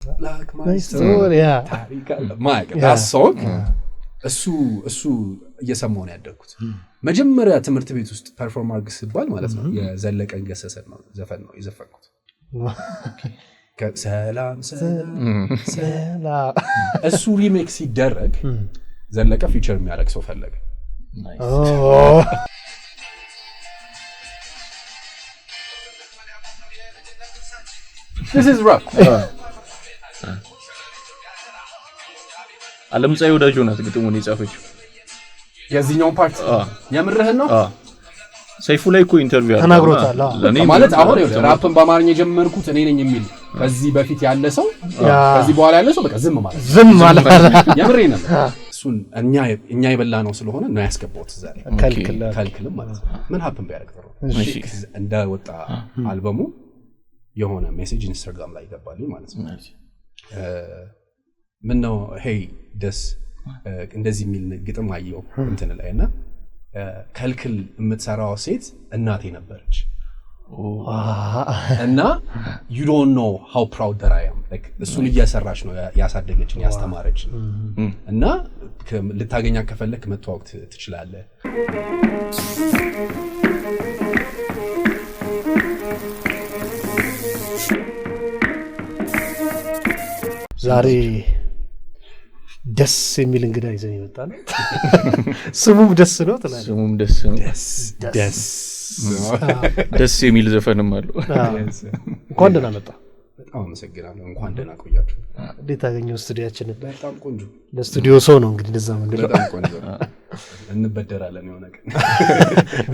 like my story ታሪክ ማይክ that song እሱ እየሰማው ነው ያደኩት መጀመሪያ ትምህርት ቤት ውስጥ ፐርፎርም አድርግ ሲባል ማለት ነው የዘለቀን ገሰሰ ነው ዘፈን ነው የዘፈንኩት ሰላም እሱ ሪሜክስ ሲደረግ ዘለቀ ፊቸር የሚያደርግ ሰው ፈለገ This is rough አለም ፀሐይ ወዳጆ ናት ግጥሙን የጻፈችው የዚህኛው ፓርት የምርህን ነው ሰይፉ ላይ እኮ ኢንተርቪው አለ ተናግሮታል ማለት አሁን ራፕን በአማርኛ ጀመርኩት እኔ ነኝ የሚል ከዚህ በፊት ያለ ሰው ከዚህ በኋላ ያለ ሰው በቃ ዝም ማለት የምሬን ነው እሱን እኛ ይበላ ነው ስለሆነ ነው ያስገባውት ዛሬ ከልክልም ማለት ነው ምን ሀፕን ቢያደርግ ነው እንደወጣ አልበሙ የሆነ ሜሴጅ ኢንስታግራም ላይ ገባልኝ ማለት ነው ምን ነው ሄይ ደስ እንደዚህ የሚል ግጥም አየው እንትን ላይና ከልክል የምትሰራው ሴት እናቴ ነበረች እና you don't know how proud that I am like እሱን እያሰራች ነው ያሳደገችን ያስተማረችን እና ልታገኛ ከፈለክ መተዋወቅ ትችላለህ ዛሬ ደስ የሚል እንግዳ ይዘን ይመጣል ስሙም ደስ ነው ተላለ ስሙም ደስ ነው ደስ የሚል ዘፈንም አለው እንኳን ደህና መጣ በጣም አመሰግናለሁ እንኳን ደህና ቆያችሁ እንዴት አገኘው ስቱዲያችንን በጣም ቆንጆ ለስቱዲዮ ሰው ነው እንግዲህ እንደዛ ምን በጣም ቆንጆ እንበደራለን የሆነ ቀን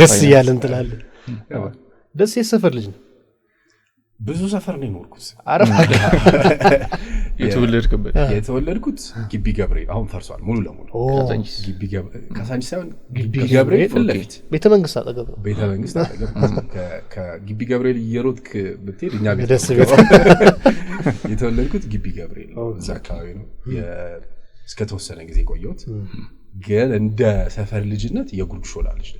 ደስ ይያልን ትላለ ደስ የሰፈር ልጅ ነው ብዙ ሰፈር ነው የኖርኩት አረፋ የተወለድኩት ግቢ ገብርኤል አሁን ፈርሷል ሙሉ ለሙሉ ካሳንቺስ ሳይሆን ግቢ ገብርኤል ፍለፊት ቤተ መንግስት አጠገብ ነው ቤተ መንግስት አጠገብ ከግቢ ገብርኤል እየሮጥክ ብትሄድ እኛ ቤት የተወለድኩት ግቢ ገብርኤል ነው እዛ አካባቢ ነው እስከ ተወሰነ ጊዜ ቆየሁት ግን እንደ ሰፈር ልጅነት የጉርድ ሾላ ልጅ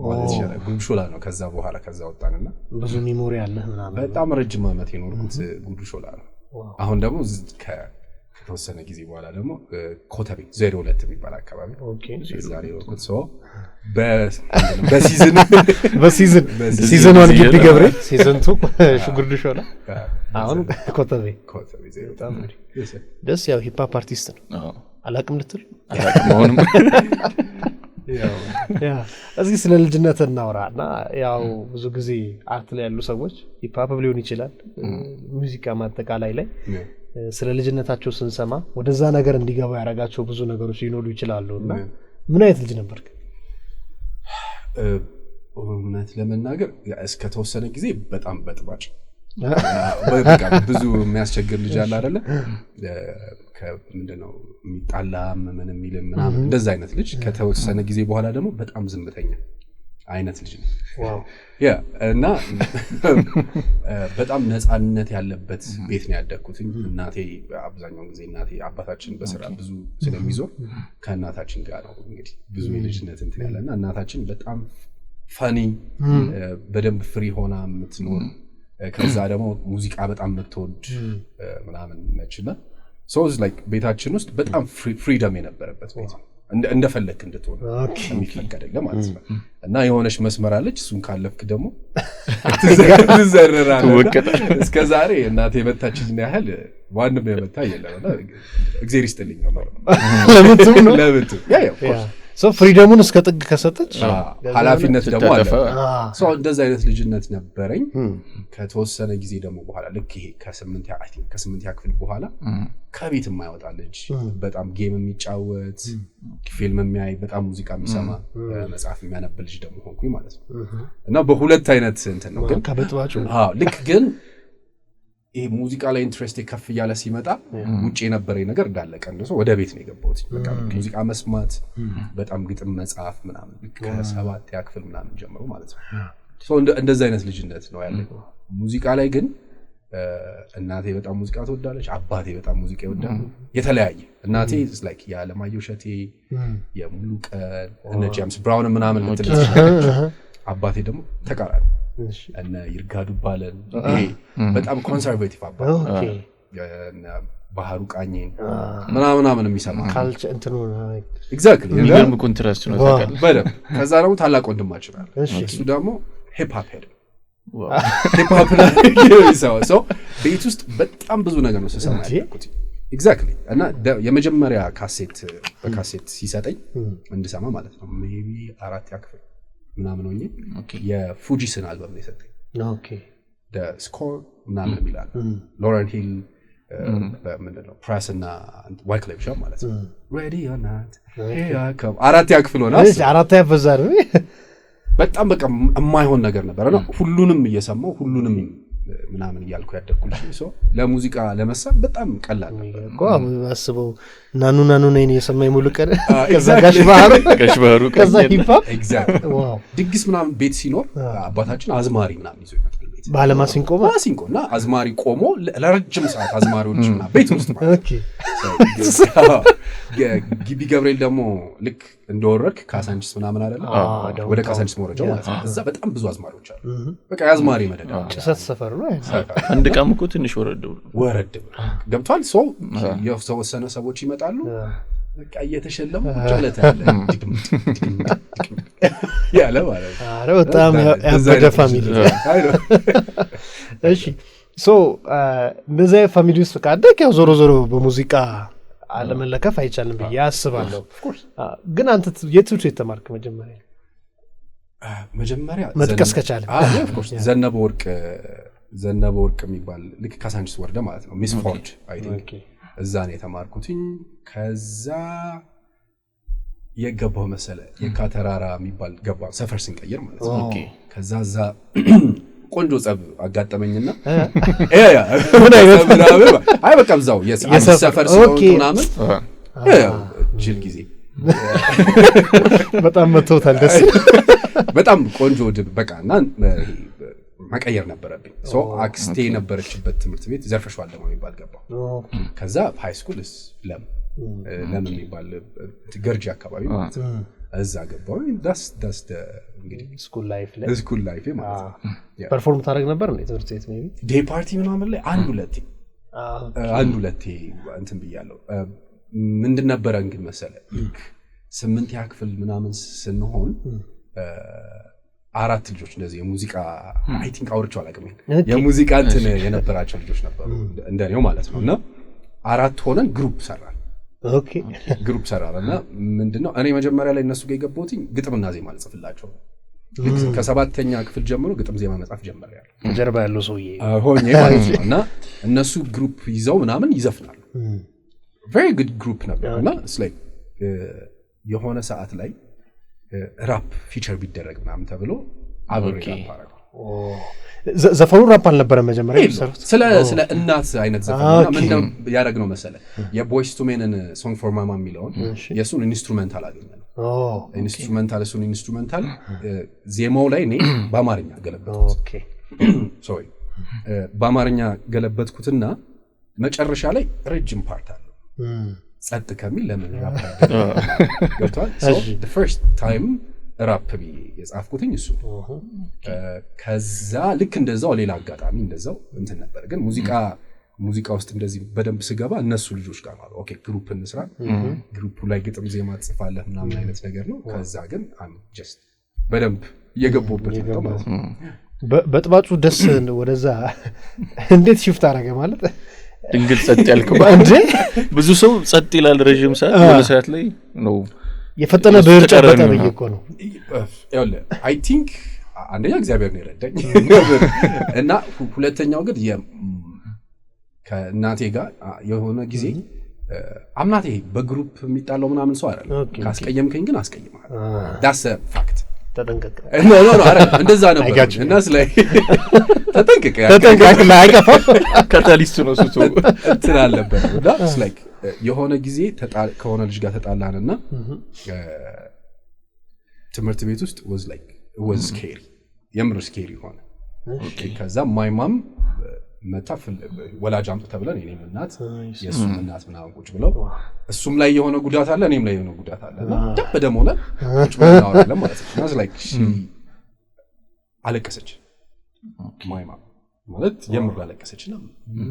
ማለት ይችላል ጉርድ ሾላ ነው ከዛ በኋላ ከዛ ወጣንና ብዙ ሜሞሪ አለ ምናምን በጣም ረጅም ዓመት የኖርኩት ጉርድ ሾላ ነው አሁን ደግሞ ከተወሰነ ጊዜ በኋላ ደግሞ ኮተቤ 02 የሚባል አካባቢ ዛሬ ወርኩት ሰው በሲዝን ዋን ግቢ ገብርኤል ሲዝን 2 ጉርድ ሾላ አሁን ኮተቤ በጣም ደስ ያው ሂፕ ሆፕ አርቲስት ነው አላቅም ልትል አሁንም እዚህ ስለ ልጅነት እናወራና ያው ብዙ ጊዜ አርት ላይ ያሉ ሰዎች ሂፕ ሆፕ ሊሆን ይችላል ሙዚቃ ማጠቃላይ ላይ ስለ ልጅነታቸው ስንሰማ ወደዛ ነገር እንዲገባ ያረጋቸው ብዙ ነገሮች ሊኖሩ ይችላሉና ምን አይነት ልጅ ነበርክ እውነት ለመናገር እስከ ተወሰነ ጊዜ በጣም በጥባጭ በቃ ብዙ የሚያስቸግር ልጅ አለ አይደለ ከምንድነው የሚጣላ ምን የሚል ምናምን እንደዛ አይነት ልጅ ከተወሰነ ጊዜ በኋላ ደግሞ በጣም ዝምተኛ አይነት ልጅ ነው ዋው እና በጣም ነፃነት ያለበት ቤት ነው ያደግኩት እናቴ አብዛኛው ጊዜ እናቴ አባታችን በስራ ብዙ ስለሚዞር ከእናታችን ጋር ነው እንግዲህ ብዙ የልጅነት እንትን ያለና እናታችን በጣም ፈኒ በደንብ ፍሪ ሆና የምትኖር ከዛ ደግሞ ሙዚቃ በጣም የምትወድ ምናምን ነችና so it's like ቤታችን ውስጥ በጣም ፍሪደም የነበረበት ቤት እንደፈለክ እንድትሆን የሚፈቀድልህ ማለት ነው እና የሆነች መስመር አለች እሱን ካለፍክ ደግሞ ትዘረራለህ እስከ ዛሬ እናቴ የመታችኝ ያህል ማንም የመታ የለም እግዚአብሔር ይስጥልኝ ነው ለምን ያው so ፍሪደሙን እስከ ጥግ ከሰጠች ኃላፊነት ደግሞ አለ so እንደዛ አይነት ልጅነት ነበረኝ ከተወሰነ ጊዜ ደግሞ በኋላ ልክ ይሄ ከ8 ክፍል በኋላ ከቤት የማይወጣ ልጅ በጣም ጌም የሚጫወት ፊልም የሚያይ በጣም ሙዚቃ የሚሰማ መጽሐፍ የሚያነብ ልጅ ደግሞ ሆንኩኝ ማለት ነው እና በሁለት አይነት እንትን ነው ግን ከበጥባጩ ልክ ግን ይሄ ሙዚቃ ላይ ኢንትረስት ከፍ ያለ ሲመጣ ውጪ የነበረኝ ነገር እንዳለ ቀንሶ ወደ ቤት ነው የገባሁት በቃ ሙዚቃ መስማት በጣም ግጥም መጽሐፍ ምናምን ከ7 ክፍል ምናምን ጀምሮ ማለት ነው ሶ እንደዛ አይነት ልጅነት ነው ያለኝ ሙዚቃ ላይ ግን እናቴ በጣም ሙዚቃ ትወዳለች አባቴ በጣም ሙዚቃ ይወዳል የተለያየ እናቴ ላይክ የዓለማየሁ እሸቴ የሙሉ ቀን እነ ጄምስ ብራውን ምናምን አባቴ ደግሞ ተቃራኒ እና ይርጋዱ ባለን በጣም ኮንሰርቬቲቭ አባቴ ባህሩ ቃኘን ምናምን የሚሰማ ካልቸ እንትኑ ኤግዛክትሊ የሚገርም ኮንትራስት ነው ታውቃለህ። በደምብ ከዛ ደግሞ ታላቅ ወንድማችን አለ እሱ ደግሞ ሂፕ ሆፕ ሄድ ሂፕ ሆፕ ላይ ሰው ቤት ውስጥ በጣም ብዙ ነገር ነው ሲሰማ ያልኩት ኤግዛክትሊ እና የመጀመሪያ በካሴት ሲሰጠኝ እንድሰማ ማለት ነው ሜቢ 4 ያክፍል ምናምን ሆኜ የፉጂስን አልበም ነው የሰጠኝ ኦኬ the score ምናምን ይላል ሎረን ሂል በምንድነው ፕራስ እና ዋይክሊፍ ሻው ማለት ነው ready or not here I come 4 ያክፍል ሆነ 4 ያበዛር በጣም በቃ የማይሆን ነገር ነበርና ሁሉንም እየሰማው ሁሉንም ምናምን እያልኩ ያደርኩልሽ ሰው ለሙዚቃ ለመሳብ በጣም ቀላል ነበር እኮ አስበው ናኑ ነኝ የሰማይ ሙሉ ቀን ከዛ ጋሽ ባህሩ ከዛ ሂፕ ሆፕ ኤግዛክትሊ ዋው ድግስ ምናምን ቤት ሲኖር አባታችን አዝማሪ ምናምን ይዞ ይመጣል ቤት ባለማሲንቆና አዝማሪ ቆሞ ለረጅም ሰዓት አዝማሪዎችና ቤት ውስጥ ማለት ግቢ ገብርኤል ደግሞ ልክ እንደወረድክ ካሳንቺስ ምናምን አይደለ ወደ ካሳንቺስ መውረጃው ማለት ነው እዛ በጣም ብዙ አዝማሪዎች አሉ በቃ የአዝማሪ መደዳ ጭሰት ሰፈር ነው አንድ ቀን እኮ ትንሽ ወረድ ገብቷል ሰው የተወሰነ ሰዎች ይመጣሉ በቃ እየተሸለሙ ጨለታ ያለ ማለት ነው አረ በጣም ያበደ ፋሚሊ እሺ ሶ እንደዛ ፋሚሊ ውስጥ ካደክ ያው ዞሮ በሙዚቃ አለመለከፍ አይቻልም ብዬ አስባለሁ ግን አንተ የትውት የተማርክ መጀመሪያ መጥቀስ ከቻለ ኦፍ ኮርስ ዘነበ ወርቅ የሚባል ልክ ካሳንቺስ ወርደ ማለት ነው ሚስ ፎርድ አይ ቲንክ እዛ ነው የተማርኩትኝ ከዛ የገባው መሰለ የካተራራ የሚባል ገባ ሰፈር ስንቀይር ማለት ነው ኦኬ ከዛ ቆንጆ ጸብ አጋጠመኝና ያ ምን አይነት አይ በቃ ብዛው የሰፈር ስለሆነ ምናምን ጅል ጊዜ በጣም መተውታል ደስ በጣም ቆንጆ በቃና መቀየር ነበረብኝ ሶ አክስቴ ነበረችበት ትምህርት ቤት ዘርፈሽዋል ደግሞ የሚባል ገባው ከዛ ሃይ ስኩል ለምን የሚባል ገርጂ አካባቢ ማለት ነው እዛ ገባው ዳስ እንግዲህ ስኩል ላይፍ ማለት ነው ፐርፎርም ታደርግ ነበር እንዴ ትምህርት ቤት ሜቢ ዴይ ፓርቲ ምናምን ላይ አንድ ሁለቴ እንትን ብያለሁ ምንድን ነበረ እንግዲህ መሰለ 8 ያክፍል ምናምን ስንሆን 4 ልጆች እንደዚህ የሙዚቃ አይ ቲንክ አውርቼው አላውቅም የሙዚቃ እንትን የነበራቸው ልጆች ነበሩ እንደኔው ማለት ነውና 4 ሆነን ግሩፕ ሰራን ኦኬ ግሩፕ ሰራና ምንድነው እኔ መጀመሪያ ላይ እነሱ ጋር የገባሁት ግጥምና ዜማ ልጽፍላቸው ከ7ኛ ክፍል ጀምሮ ግጥም ዜማ መጻፍ ጀመርኩ ጀርባ ያለው ሰውዬ ሆኜ ማለት ነውና እነሱ ግሩፕ ይዘው ምናምን ይዘፍናሉ very good group ነበርና it's like የሆነ ሰዓት ላይ ራፕ ፊቸር ቢደረግ ምናምን ተብሎ አብሬ ራፕ አደረኩ ዘፈኑ ራፕ አልነበረም መጀመሪያ ይሰሩት ስለ እናት አይነት ዘፈን ምን ያደረግነው መሰለ የቦይስ ቱ ሜንን ሶንግ ፎር ማማ የሚለውን የሱን ኢንስትሩሜንታል አገኘነው ኢንስትሩሜንታል ዜማው ላይ እኔ በአማርኛ ገለበጥኩት ኦኬ ሶሪ በአማርኛ ገለበጥኩትና መጨረሻ ላይ ረጅም ፓርት አለ ጸጥ ከሚል ለምን ራፕ ገብቷል so the first time ራፕ ቢ የጻፍኩትኝ እሱ ከዛ ልክ እንደዛው ሌላ አጋጣሚ እንደዛው እንትን ነበር ግን ሙዚቃ ውስጥ እንደዚህ በደንብ ስገባ እነሱ ልጆች ጋር ማለት ኦኬ ግሩፕ እንስራ ግሩፑ ላይ ግጥም ዜማ ጽፋለህ ምናምን አይነት ነገር ነው ከዛ ግን just በደንብ እየገባሁበት ነው ማለት ነው በጥባጩ ደስ ወደዛ እንዴት ሽፍት አደረገ ማለት ድንግል ጸጥ ያልከው እንዴ ብዙ ሰው ጸጥ ይላል ረጅም ሰዓት ወደ ሰዓት ላይ ነው የፈጠነ ብር ጨበጠ በየኮ ነው ያለ አይ ቲንክ አንደኛ እግዚአብሔር ነው የረዳኝ እና ሁለተኛው ግን ከእናቴ ጋር የሆነ ጊዜ አምናቴ በግሩፕ የሚጣለው ምናምን ሰው አይደለም ካስቀየምከኝ ግን አስቀይማለሁ that's a fact ተጠንቀቅ no አረ እንደዛ ነበር እና ስላይ ተጠንቀቅ ላይቀፋ ካታሊስት ነው እሱ እንትን አለበት እና like የሆነ ጊዜ ከሆነ ልጅ ጋር ተጣላንና ትምህርት ቤት ውስጥ was scary የምር scary ሆነ ከዛ my mom መታፈል ወላጅ አምጡ ተብለን እኔም እናት የሱም እናት ምናምን ቁጭ ብለው እሱም ላይ የሆነ ጉዳት አለ እኔም ላይ የሆነ ጉዳት አለና ደም ሆነ ቁጭ ብለን እናወራለን ማለት ነው like she አለቀሰች my mom ማለት የምር አለቀሰችና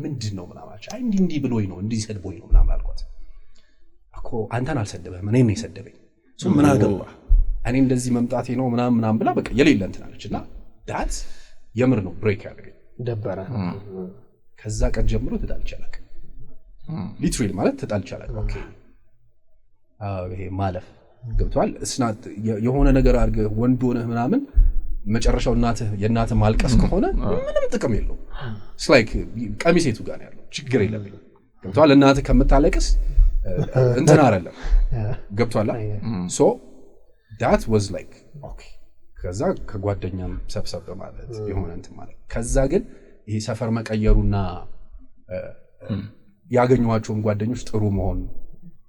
ምንድነው ምናምን አለች። አይ እንዲህ ብሎኝ ነው እንዲህ ሰድቦኝ ነው ምናምን አልኳት። እኮ አንተን አልሰደበህም እኔን ነው የሰደበኝ እሱ ምን አገባ እኔ እንደዚህ መምጣቴ ነው ምናምን ብላ በቃ የሌለ እንትን አለችና ዳት የምር ነው ብሬክ ያደረገኝ ደበረ። ከዛ ቀን ጀምሮ ተጣልቻለሁ ሊትራሊ ማለት ተጣልቻለሁ። ኦኬ ይሄ ማለፍ ገብቷል። እስናት የሆነ ነገር አድርገህ ወንድ ሆነህ ምናምን መጨረሻው የእናትህ ማልቀስ ከሆነ ምንም ጥቅም የለውም። it's like ቀሚሴቱ ጋር ነው ያለው ችግር የለብኝም ገብቷል። እናትህ ከምታለቅስ እንትን አይደለም ገብቷል። so that was like okay ከዛ ከጓደኛም ሰብሰብ በማለት የሆነ እንትን ማለት ከዛ ግን ይሄ ሰፈር መቀየሩና ያገኙዋቸውን ጓደኞች ጥሩ መሆን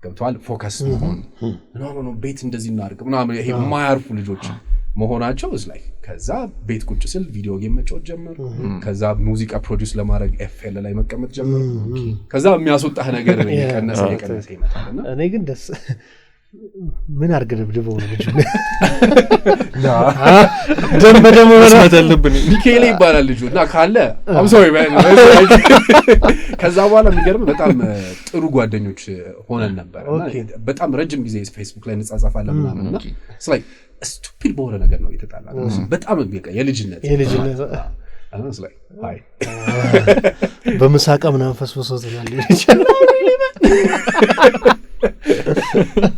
ገብቷል ፎከስ መሆን ነው ቤት እንደዚህ እናርግ ምናምን ይሄ የማያርፉ ልጆች መሆናቸው is like ከዛ ቤት ቁጭ ስል ቪዲዮ ጌም መጫወት ጀመር። ከዛ ሙዚቃ ፕሮዲዩስ ለማድረግ ኤፍኤል ላይ መቀመጥ ጀመር። ከዛ የሚያስወጣህ ነገር እየቀነሰ ይመጣልና እኔ ግን ደስ ምን አርገ ደብድበው ነው ልጅ ደም መስማት አለብን ሚካኤል ይባላል ልጁ እና ካለ I'm sorry man ከዛ በኋላ የሚገርም በጣም ጥሩ ጓደኞች ሆነን ነበር እና በጣም ረጅም ጊዜ ፌስቡክ ላይ እንጻጻፋለን ምናምንና it's like ስቱፒድ በሆነ ነገር ነው የተጣላነው በጣም በቃ የልጅነት it's like ሃይ በመሳቃ ምናምን ፈስፈሶታል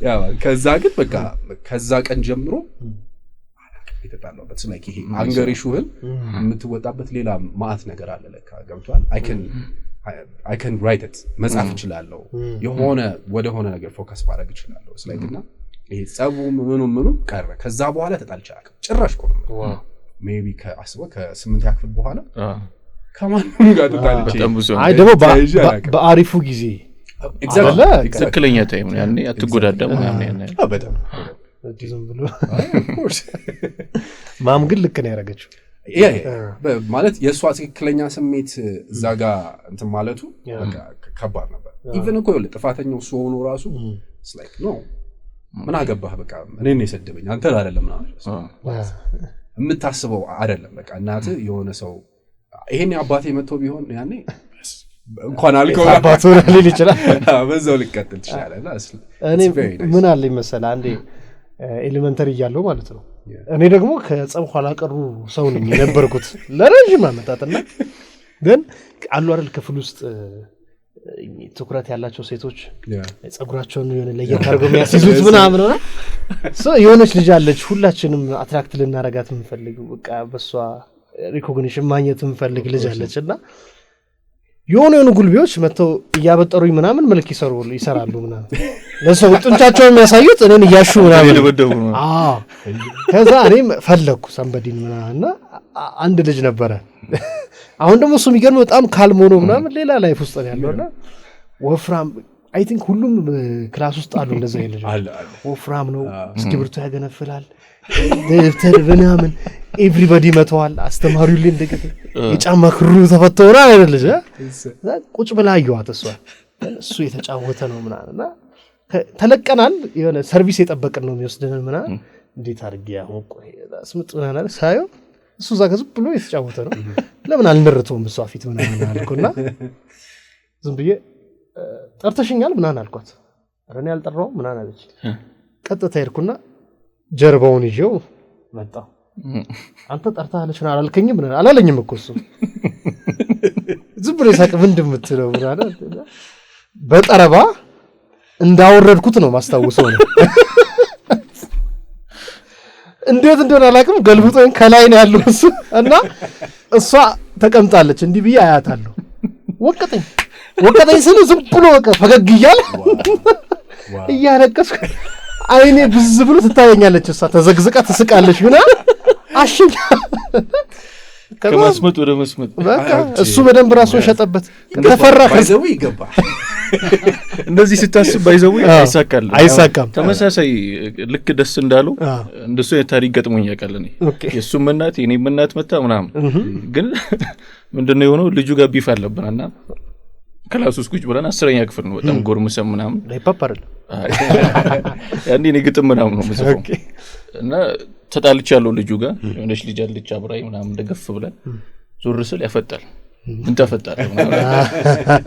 ያው ከዛ ግን በቃ ከዛ ቀን ጀምሮ የተጣላበት ስለዚህ ይሄ አንገር ኢሹህን የምትወጣበት ሌላ ማአት ነገር አለ ለካ ገብቷል። I can write it መጻፍ እችላለሁ የሆነ ወደ ሆነ ነገር ፎከስ ማድረግ እችላለሁ ስለዚህ እና ይሄ ጸቡ ምኑ ቀረ። ከዛ በኋላ ተጣልቻለሁ ጭራሽ እኮ ነው ሜቢ ከ8 ያክፍል በኋላ ከማንም ጋር ተጣልቼ አይ ደግሞ በአሪፉ ጊዜ exactly ትክክለኛ ታይም ነው ያኔ አትጎዳዳም ያኔ በጣም ዝም ብሎ ማም ግን ልክ ነው ያረጋችው ማለት የሷ ትክክለኛ ስሜት እዛ ጋር እንትን ማለቱ በቃ ከባድ ነበር። ኢቭን እኮ ይኸውልህ ጥፋተኛው እሱ ሆኖ ራሱ it's like no ምን አገባህ በቃ እኔ ነኝ የሰደበኝ አንተ አይደለም ምናምን የምታስበው አይደለም። በቃ እናትህ የሆነ ሰው ይሄን አባቴ መጥቶ ቢሆን ያኔ እንኳን አልከው አባቱ ሊል ይችላል በዛው ልቀጥል ይችላልና እኔ ምን አለኝ መሰለህ አንዴ ኤሌመንተሪ እያለሁ ማለት ነው እኔ ደግሞ ከጸብ ኋላ ቀሩ ሰው ነኝ የነበርኩት ለረጅም አመታትና ግን አሉ አይደል ክፍል ውስጥ ትኩረት ያላቸው ሴቶች ጸጉራቸውን የሆነ ለየት አድርገው የሚያስይዙት ምናምን ነው የሆነች ልጅ አለች ሁላችንም አትራክት ልናረጋት የምንፈልግ በቃ በሷ ሪኮግኒሽን ማግኘት የምንፈልግ ልጅ አለችና የሆነ ጉልቤዎች መተው እያበጠሩኝ ምናምን መልክ ይሰራሉ ምናምን ለሰው ጡንቻቸውን የሚያሳዩት እኔን እያሹ ምናምን ይደበደቡ ነው። ከዛ እኔም ፈለኩ ሰንበዲን ምናምንና አንድ ልጅ ነበረ። አሁን ደግሞ እሱ የሚገርም በጣም ካልም ሆኖ ምናምን ሌላ ላይፍ ውስጥ ነው ያለውና ወፍራም አይ ቲንክ ሁሉም ክላስ ውስጥ አሉ እንደዛ ይልጅ ወፍራም ነው እስክሪብቶ ያገነፍላል ደብተር ምናምን ኤቭሪባዲ መተዋል አስተማሪው ለንደገተ የጫማ ክሩ ተፈተውራ አይደልሽ ቁጭ ብላ አየዋት እሱ የተጫወተ ነው ምናምንና ተለቀናል የሆነ ሰርቪስ የጠበቀን ነው የሚወስደን ምናምን እንዴት አድርጌ አሁን ቆይ ስምጥ ምናምን ሳይው እሱ ዛጋ ዝም ብሎ የተጫወተ ነው ለምን አልነርተውም እሱ አፊት ምናምን አልኩና ዝም ብዬ ጠርተሽኛል ምናምን አልኳት አረኔ አልጠራው ምናምን አለች ቀጥታ ሄድኩና ጀርባውን ይዤው መጣሁ አንተ ጠርታለች ነው አላልከኝም ምናምን አላለኝም እኮ እሱ ዝም ብሎ ይሳቅ እንደምትለው ምናምን በጠረባ እንዳወረድኩት ነው ማስታወሰው ነው እንዴት እንደሆነ አላውቅም ገልብጦኝ ከላይ ነው ያለው እሱ እና እሷ ተቀምጣለች እንዲህ ብዬ አያታለሁ ወቀጠኝ ስለ ዝም ብሎ በቃ ፈገግ እያለ እያለቀስኩ አይኔ ብዝ ብሎ ትታየኛለች እሷ ተዘግዝቃ ትስቃለች ግና አሽኝ ከመስመጥ ወደ መስመጥ በቃ እሱ በደንብ ራሱን ሸጠበት ተፈራ ባይዘው ይገባል እንደዚህ ስታስብ ባይዘው አይሳካም ተመሳሳይ ልክ ደስ እንዳለው እንደሱ የታሪክ ገጥሞኝ ያውቃል እኔ የሱም እናት የኔም እናት መጣ ምናምን ግን ምንድነው የሆነው ልጁ ጋር ቢፍ አለብንና ክላስ ውስጥ ቁጭ ብለን 10ኛ ክፍል ነው በጣም ጎርምሰም ምናምን ላይፓፓል ያኔ እኔ ግጥም ምናምን ነው መስፈው እና ተጣልቻለሁ ልጁ ጋር የሆነች ልጅ አለች አብራይ ምናምን ደገፍ ብለን ዞር ስል ያፈጣል ምን ተፈጠረ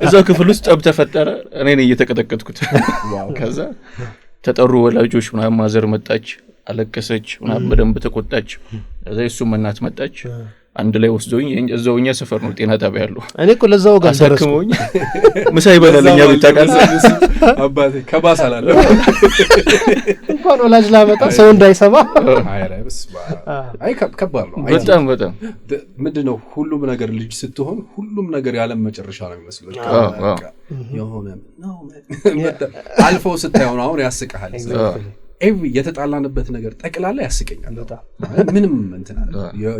እዛው ክፍል ውስጥ ጠብ ተፈጠረ እኔ ነኝ እየተቀጠቀጥኩት ከዛ ተጠሩ ወላጆች ምናምን ማዘር መጣች አለቀሰች ምናምን በደንብ ተቆጣች ከዛ እሱም እናት መጣች አንድ ላይ ወስዶኝ እዛውኛ ሰፈር ነው ጤና ጣቢያ ያለው እኔ እኮ ለዛው ጋር ደረስኩኝ ምሳ ይበላልኛ ቢታቃል አባቴ ከባስ አላለ እንኳን ወላጅ ላመጣ ሰው እንዳይሰማ አይረብስ አይ ከባድ ነው በጣም ምንድነው ሁሉም ነገር ልጅ ስትሆን ሁሉም ነገር ያለም መጨረሻ ነው የሚመስለው የሆነ ነው አልፎ ስታየው ነው አሁን ያስቀሃል ኤቭሪ የተጣላንበት ነገር ጠቅላላ ያስቀኛል ምንም እንትን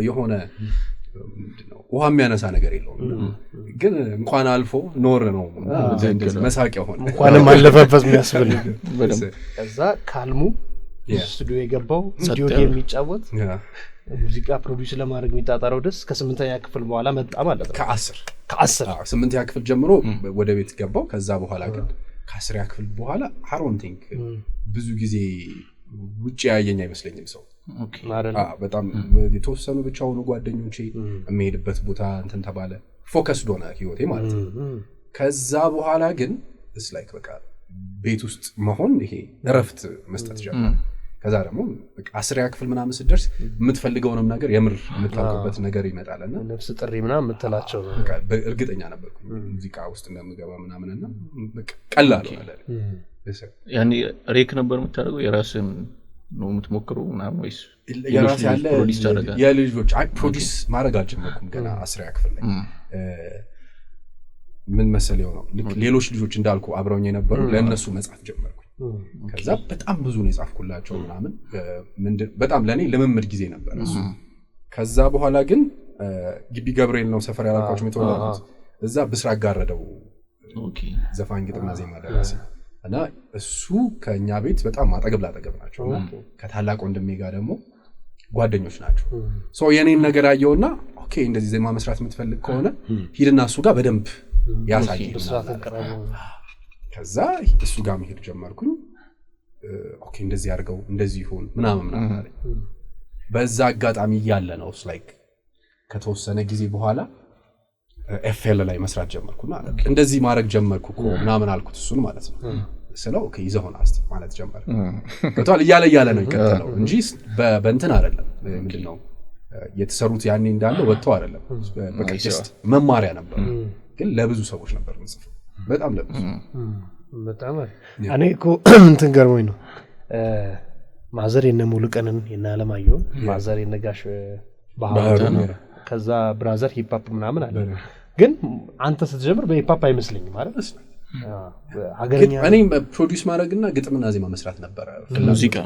የሆነ ምንድነው ውሃ የሚያነሳ ነገር የለውም ግን እንኳን አልፎ ኖር ነው መሳቂያ ሆነ እንኳንም አለፈበት የሚያስብል ከዛ ካልሙ ስቱዲዮ የገባው ስቱዲዮ የሚጫወት ሙዚቃ ፕሮዲዩስ ለማድረግ የሚጣጣረው ደስ ከ8ኛ ክፍል በኋላ መጣ ማለት ነው ከ10 8ኛ ክፍል ጀምሮ ወደ ቤት ገባው ከዛ በኋላ ግን ከ10ኛ ክፍል በኋላ አሮንቲንክ ብዙ ጊዜ ውጪ ያየኝ አይመስለኝም ሰው በጣም የተወሰኑ ብቻ ሆኑ ጓደኞቼ የሚሄድበት ቦታ እንትን ተባለ ፎከስ ዶና ህይወቴ ማለት ነው ከዛ በኋላ ግን it's like በቃ ቤት ውስጥ መሆን ይሄ እረፍት መስጠት ጀመረ ከዛ ደግሞ በቃ 10ኛ ክፍል ምናምን ስደርስ የምትፈልገውንም ነገር የምር የምታውቅበት ነገር ይመጣልና ነፍስ ጥሪ ምናምን የምትላቸው በቃ እርግጠኛ ነበርኩ ሙዚቃ ውስጥ እንደምገባ ምናምንና በቃ ቀላል ሆነ ያኔ ሬክ ነበር የምታደርገው የራስን ነው የምትሞክረው ምናምን ወይስ የራስ ያለ የልጆች ፕሮዲዩስ ማድረግ አልጀመርኩም ገና 10ኛ ክፍል ላይ ምን መሰለኝ ነው ሌሎች ልጆች እንዳልኩ አብረውኝ የነበሩ ለነሱ መጻፍ ጀመርኩ ከዛ በጣም ብዙ ነው የጻፍኩላቸው ምናምን በጣም ለኔ ለመምድ ጊዜ ነበር እሱ ከዛ በኋላ ግን ግቢ ገብርኤል ነው ሰፈር ያላልኳችሁ የተወለድኩት እዛ ብስራት ጋረደው ዘፋኝ ግጥምና ዜማ ደራሲ እና እሱ ከኛ ቤት በጣም አጠገብ ላጠገብ ናቸውና ከታላቅ ወንድሜ ጋር ደግሞ ጓደኞች ናቸው ሶ የኔን ነገር አየውና ኦኬ እንደዚህ ዜማ መስራት የምትፈልግ ከሆነ ሂድና እሱ ጋር በደንብ ያሳይ ከዛ እሱ ጋር መሄድ ጀመርኩኝ ኦኬ እንደዚህ አድርገው እንደዚህ ይሁን ምናምን አለኝ በዛ አጋጣሚ ያለ ነው ላይክ ከተወሰነ ጊዜ በኋላ ኤፍኤል ላይ መስራት ጀመርኩና እንደዚህ ማድረግ ጀመርኩ እኮ ምናምን አልኩት እሱን ማለት ነው ስለው ኦኬ ይዘሆና እስቲ ማለት ጀመረ ከቷል እያለ ነው ይከተለው እንጂ በእንትን አይደለም ምንድነው የተሰሩት ያኔ እንዳለ ወጥተው አይደለም በቃ ጀስት መማሪያ ነበር ግን ለብዙ ሰዎች ነበር ምጽፍ በጣም ለብዙ በጣም እኔ እኮ እንትን ገርሞኝ ነው ማዘር የነ ሙሉቀንን የነ አለማየሁ ማዘር የነጋሽ ባህሩ ከዛ ብራዘር ሂፕ ሆፕ ምናምን አለ ግን አንተ ስትጀምር በሂፕ ሆፕ አይመስልኝም ማለት ሀገርኛ እኔ ፕሮዲዩስ ማድረግና ግጥምና ዜማ መስራት ነበር ሙዚቃ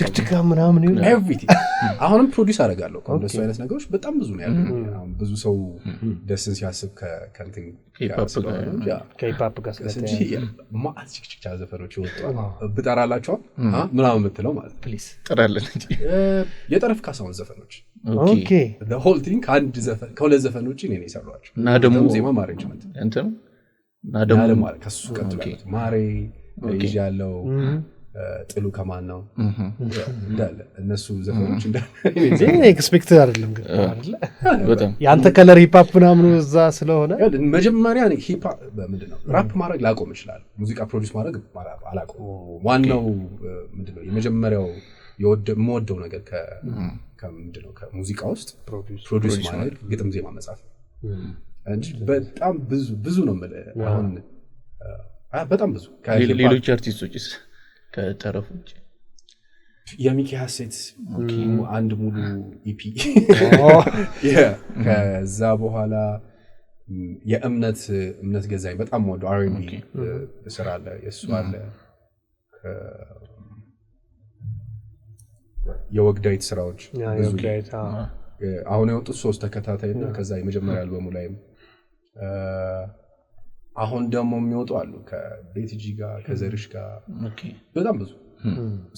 ጭቅጭቃ ምናምን ይሁን ኤቭሪቲንግ አሁንም ፕሮዲዩስ አደርጋለሁ እንደሱ አይነት ነገሮች በጣም ብዙ ነው ያለው ብዙ ሰው ደስን ሲያስብ ከእንትን ከሂፕ ሆፕ ጋር ስለዚህ ማአት ጭቅጭቃ ዘፈኖች ይወጣሉ ብጠራላችሁ ምናምን የምትለው ማለት ፕሊዝ ጠራለን እንጂ የጠረፍ ካሳውን ዘፈኖች ኦኬ the whole thing ከአንድ ዘፈን ከሁለት ዘፈኖች እኔ ነኝ ሰራኋቸው እና ደግሞ ዜማ ማሬንጅመንት እንትን እና ደግሞ ከሱ ቀጥሎ ማሬ ይዤ ያለው ጥሉ ከማን ነው እንዳለ እነሱ ዘፈኖች እንዳለ ኤክስፔክት አይደለም ግን አይደለ በጣም ያንተ ከለር ሂፕ ሆፕ ምናምን እዛ ስለሆነ መጀመሪያ ሂፕ ሆፕ ምንድነው ራፕ ማድረግ ላቆም ይችላል ሙዚቃ ፕሮዲዩስ ማድረግ አላቆም ዋናው ምንድነው የመጀመሪያው የምወደው ነገር ከምንድነው ከሙዚቃ ውስጥ ፕሮዲዩስ ማድረግ ግጥም ዜማ መጻፍ እንጂ በጣም ብዙ ነው ማለት አሁን በጣም ብዙ ሌሎች አርቲስቶችስ ከተረፉች የሚኪ ሀሴት አንድ ሙሉ ኢፒ ከዛ በኋላ የእምነት ገዛኝ በጣም ወደ R&B ስራ አለ የሱ አለ የወግዳይት ስራዎች ብዙ አሁን የወጡት 3 ተከታታይና ከዛ የመጀመሪያ አልበሙ ላይም አሁን ደግሞ የሚወጡ አሉ ከቤቲጂ ጋር ከዘርሽ ጋር በጣም ብዙ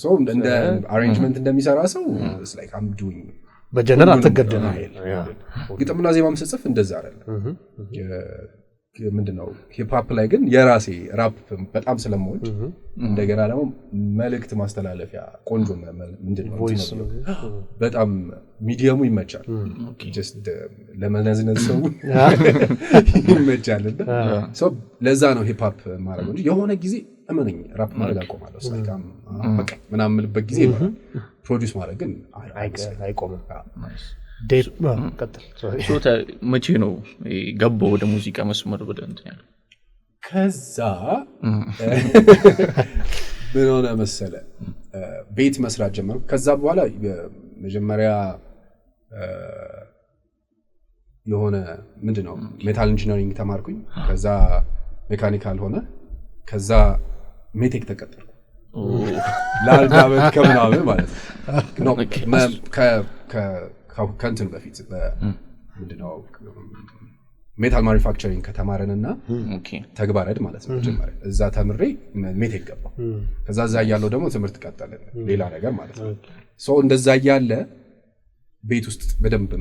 ሰው እንደ አሬንጅመንት እንደሚሰራ ሰው it's like I'm doing በጀነራል ተገደለ ግጥምና ዜማም ስጽፍ እንደዛ አይደለም ምንድነው ሂፕሆፕ ላይ ግን የራሴ ራፕ በጣም ስለምወድ እንደገና ደግሞ መልእክት ማስተላለፊያ ቆንጆ ምንድነው በጣም ሚዲየሙ ይመቻል ጀስት ለመነዝነዝ ሰው ይመቻል ሶ ለዛ ነው ሂፕሆፕ ማረግ እንጂ የሆነ ጊዜ እመነኝ ራፕ ማድረግ አቆማለሁ ሳይካም በቃ ምናምን ልበት ጊዜ ፕሮዲዩስ ማድረግ ግን አይቆምም መቼ ነው ገባው ወደ ሙዚቃ መስመር ወደ እንትን ያለው? ከዛ ምን ሆነ መሰለ ቤት መስራት ጀመርኩ። ከዛ በኋላ መጀመሪያ የሆነ ምንድነው ሜታል ኢንጂነሪንግ ተማርኩኝ። ከዛ ሜካኒካል ሆነ። ከዛ ሜቴክ ተቀጠርኩ ለአንድ ዓመት ከምናምን ማለት ነው ከእንትን በፊት ምንድነው ሜታል ማኒፋክቸሪንግ ከተማረንና ተግባረድ ማለት ነው ጀመረ። እዛ ተምሬ ሜቴክ ገባሁ። ከዛ እዛ ያለው ደግሞ ትምህርት ቀጠልን ሌላ ነገር ማለት ነው። ሶ እንደዛ ያለ ቤት ውስጥ በደንብ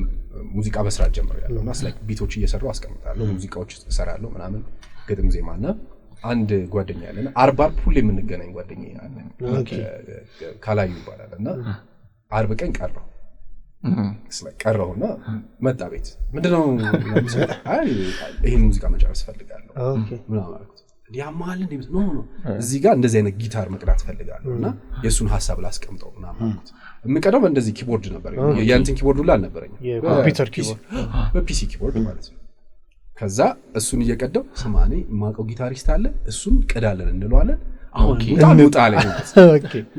ሙዚቃ መስራት ጀመርኩ እና ስላይክ ቢቶች እየሰራሁ አስቀምጣለሁ፣ ሙዚቃዎች እሰራለሁ ምናምን ግጥም ዜማና አንድ ጓደኛ ያለና አርብ ሁሌ የምንገናኝ ጓደኛ ያለ ካላዩ ይባላል እና አርብ ቀን ቀረውና መጣ ቤት ምንድነው አይ ይሄን ሙዚቃ መጨረስ ፈልጋለሁ ምናምን አልኩት። ያማል እንዴ ነው እዚህ ጋር እንደዚህ አይነት ጊታር መቅዳት ፈልጋለሁና የሱን ሐሳብ ላስቀምጠው ምናምን አልኩት። የምቀዳው እንደዚህ ኪቦርድ ነበር የእንትን ኪቦርድ ሁሉ አልነበረኝም የኮምፒውተር ኪቦርድ በፒሲ ኪቦርድ ማለት ነው። ከዛ እሱን እየቀዳው ስማኔ ማቀው ጊታሪስት አለ እሱን ቀዳለን እንለዋለን አሁን እንውጣ ላይ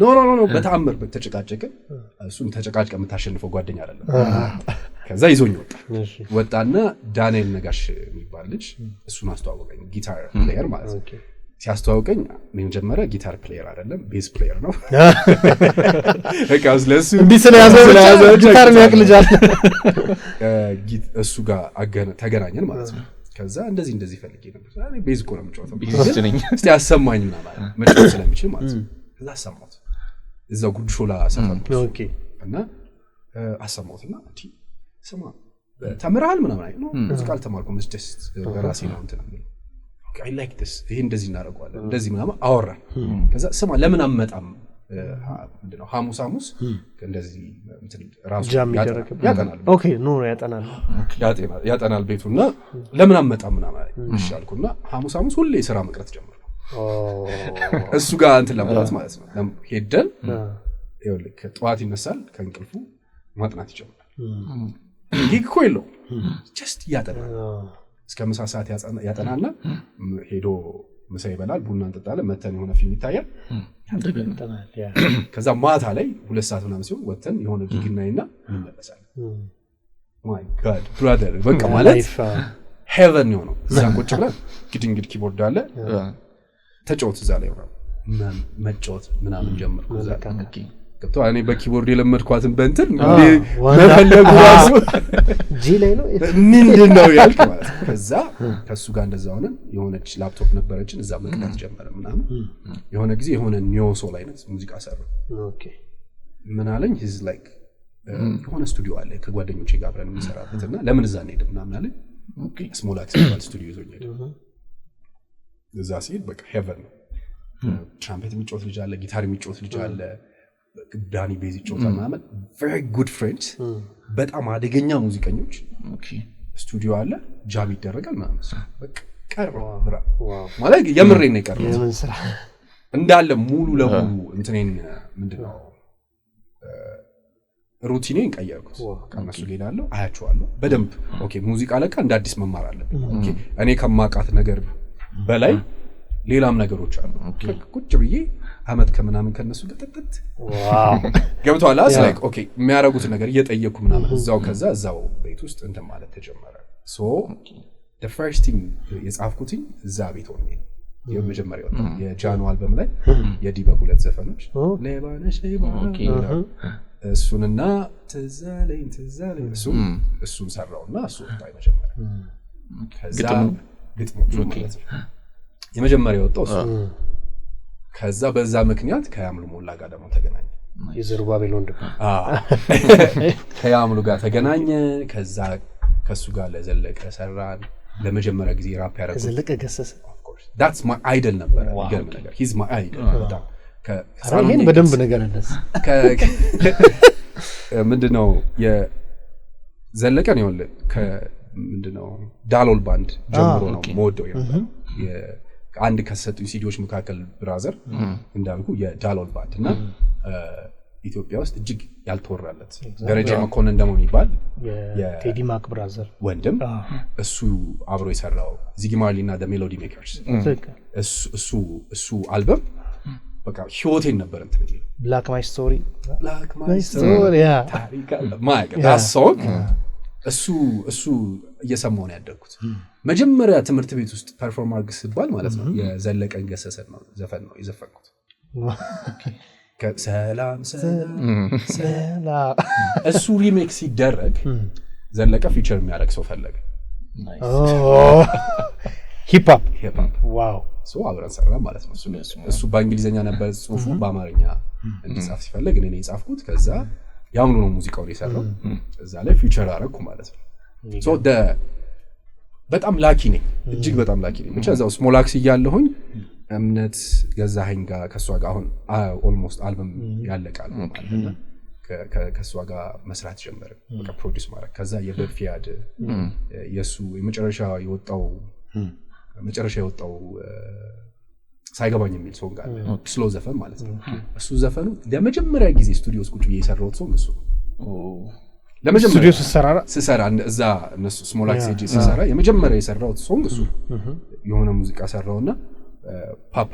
ኖ በተአምር ተጨቃጨቀ። እሱን ተጨቃጭቀ የምታሸንፈው ጓደኛ አይደለም። ከዛ ይዞኝ ወጣና ዳንኤል ነጋሽ የሚባል ልጅ እሱን አስተዋወቀኝ ጊታር ፕሌየር ማለት ነው። ሲያስተዋወቀኝ ምን ጀመረ ጊታር ፕሌየር አይደለም ቤዝ ፕሌየር ነው። በቃስ ለሱ እንዲህ ስለያዘው ጊታር የሚያቅልጃል እሱ ጋር ተገናኘን ማለት ነው። ከዛ እንደዚህ ፈልጌ ነበር እኔ ቤዝ እኮ ነው የምጫወተው እስቲ አሰማኝ ምናምን መጫወት ስለሚችል ማለት ነው። ከዛ አሰማሁት እዛው ጉድሾላ ሰፈር እና አሰማሁትና እንዴ ስማ ተምረሃል ምናምን አይ ነው ሙዚቃ አልተማርኩም ጀስት በራሴ ነው እንትን ነው ኦኬ አይ ላይክ ዲስ ይሄ እንደዚህ እናደርገዋለን እንደዚህ ምናምን አወራን። ከዛ ስማ ለምን አመጣም ምንድነው ሐሙስ እንደዚህ እንትን ራሱ ያጠናል ኦኬ ኖ ያጠናል ቤቱና ለምን አመጣም ምናምን እሺ አልኩና ሐሙስ ሁሌ ስራ መቅረት ጀመርኩ። እሱ ጋር እንትን ለማለት ማለት ነው ሄደን ይኸውልህ ጠዋት ይነሳል ከእንቅልፉ ማጥናት ይጀምራል። ይሄ እኮ የለውም ጀስት ያጠናል እስከ ምሳ ሰዓት ያጠናና ሄዶ ምሳ ይበላል ቡና እንጠጣለን መተን የሆነ ፊልም ይታያል ያጠናል። ከዛ ማታ ላይ 2 ሰዓት ምናምን ሲሆን ወተን የሆነ ጊግናይና እንመለሳለን። ማይ ጋድ ብራዘር በቃ ማለት ሄቨን ነው። እዛ ቁጭ ብለን ግድንግድ ኪቦርድ አለ ተጫወት እዛ ላይ ምናምን መጫወት ምናምን ጀመርኩ። እዛ ገብቶ እኔ በኪቦርድ የለመድኳትን በእንትን መፈለጉ ራሱ ጂ ላይ ነው ምንድነው ያልክ ማለት ነው። ከዛ ከሱ ጋር እንደዛ ሆነን የሆነች ላፕቶፕ ነበረችን እዛ መቅዳት ጀመረ ምናምን የሆነ ጊዜ የሆነ ኒዮ ሶል አይነት ሙዚቃ ሰራ። ምን አለኝ ሂዝ ላይክ የሆነ ስቱዲዮ አለ ከጓደኞቼ ጋር አብረን የምንሰራበትና ለምን እዛ እንሄድም ምናምን አለኝ። ስሞል አክሰንት ስቱዲዮ ይዞኝ ሄደ። እዛ ሲሄድ በቃ ሄቨን ነው። ትራምፔት የሚጫወት ልጅ አለ፣ ጊታር የሚጫወት ልጅ አለ፣ ዳኒ ቤዝ ይጫወታል ምናምን very good friends በጣም አደገኛ ሙዚቀኞች ስቱዲዮ አለ ጃም ይደረጋል ምናምን በቃ ቀረው ብራ ማለት የምሬን ነው የቀረው እንዳለ ሙሉ ለሙሉ እንትኔን ምንድነው ሩቲኔን ቀየርኩት። ከነሱ ጋር ሄዳለሁ አያቸዋለሁ በደንብ ኦኬ ሙዚቃ ለካ እንደ አዲስ መማር አለብኝ ኦኬ እኔ ከማውቃት ነገር በላይ ሌላም ነገሮች አሉ። ቁጭ ብዬ አመት ከምናምን ከነሱ ገጠጥጥ ዋው ገብቷል ላይክ ኦኬ የሚያረጉት ነገር እየጠየኩ ምናምን እዛው ከዛ እዛው ቤት ውስጥ እንትን ማለት ተጀመረ። ሶ the first thing የጻፍኩትኝ እዛ ቤት ሆኜ የመጀመሪያው የጃኖ አልበም ላይ የዲባ 2 ዘፈኖች ለባነሽ ኦኬ እሱንና ተዛለኝ እሱን ሰራውና እሱ ወጣ መጀመሪያ ከዛ ግጥሞች ማለት ነው የመጀመሪያው ወጣው እሱ። ከዛ በዛ ምክንያት ከያምሉ ሞላ ጋር ደግሞ ተገናኘ የዘሩባቤል ወንድም ከያምሉ ጋር ተገናኘ። ከዛ ከሱ ጋር ለዘለቀ ሰራን ለመጀመሪያ ጊዜ ራፕ ያደረኩት ዘለቀ ገሰሰ that's my idol ነበር ይገርም ነገር he's my idol በጣም ይሄን በደንብ ነገር እንደስ ምንድነው የዘለቀን ይወል ከምንድነው ዳሎል ባንድ ጀምሮ ነው ሞዶ የነበረው አንድ ከሰጡኝ ሲዲዎች መካከል ብራዘር እንዳልኩ የዳሎል ባንድ እና ኢትዮጵያ ውስጥ እጅግ ያልተወራለት ደረጃ መኮንን ደግሞ የሚባል የቴዲ ማክ ብራዘር ወንድም እሱ አብሮ የሰራው ዚጊማርሊ እና the melody makers እሱ አልበም በቃ ህይወቴን ነበር እንትን የሚለው black my story ያ ታሪካ ማይክ that song እሱ እየሰማው ነው ያደግኩት መጀመሪያ ትምህርት ቤት ውስጥ ፐርፎርም አድርግ ሲባል ማለት ነው የዘለቀን ገሰሰ ነው ዘፈን ነው የዘፈንኩት ሰላም እሱ ሪሜክስ ሲደረግ ዘለቀ ፊቸር የሚያደርግ ሰው ፈለገ ሂፕ ሆፕ ዋው ሶ አብረን ሰራ ማለት ነው እሱ በእንግሊዘኛ ነበር ጽሁፉ በአማርኛ እንዲጻፍ ሲፈልግ እኔ የጻፍኩት ከዛ ያምኑ ነው ሙዚቃውን የሰራው እዛ ላይ ፊቸር አደረኩ ማለት ነው ሶ በጣም ላኪ ነኝ እጅግ በጣም ላኪ ነኝ ብቻ እዛው ስሞላክስ እያለሁኝ እምነት ገዛኸኝ ጋር ከሷ ጋር አሁን ኦልሞስት አልበም ያለቃል ማለትና ከሷ ጋር መስራት ጀመረ በቃ ፕሮዲዩስ ማድረግ ከዛ የበፊያድ የሱ የመጨረሻ የወጣው ሳይገባኝ የሚል ሶንግ አለ ስሎ ዘፈን ማለት ነው እሱ ዘፈኑ ለመጀመሪያ ጊዜ ስቱዲዮ ውስጥ ቁጭ ብዬ የሰራሁት ሶንግ እሱ ለመጀመሪያ ስቱዲዮ ስሰራ እዛ እነሱ ስሞላክስ ሄጄ ስሰራ የመጀመሪያ የሰራሁት ሶንግ እሱ የሆነ ሙዚቃ ሰራውና ፓፓ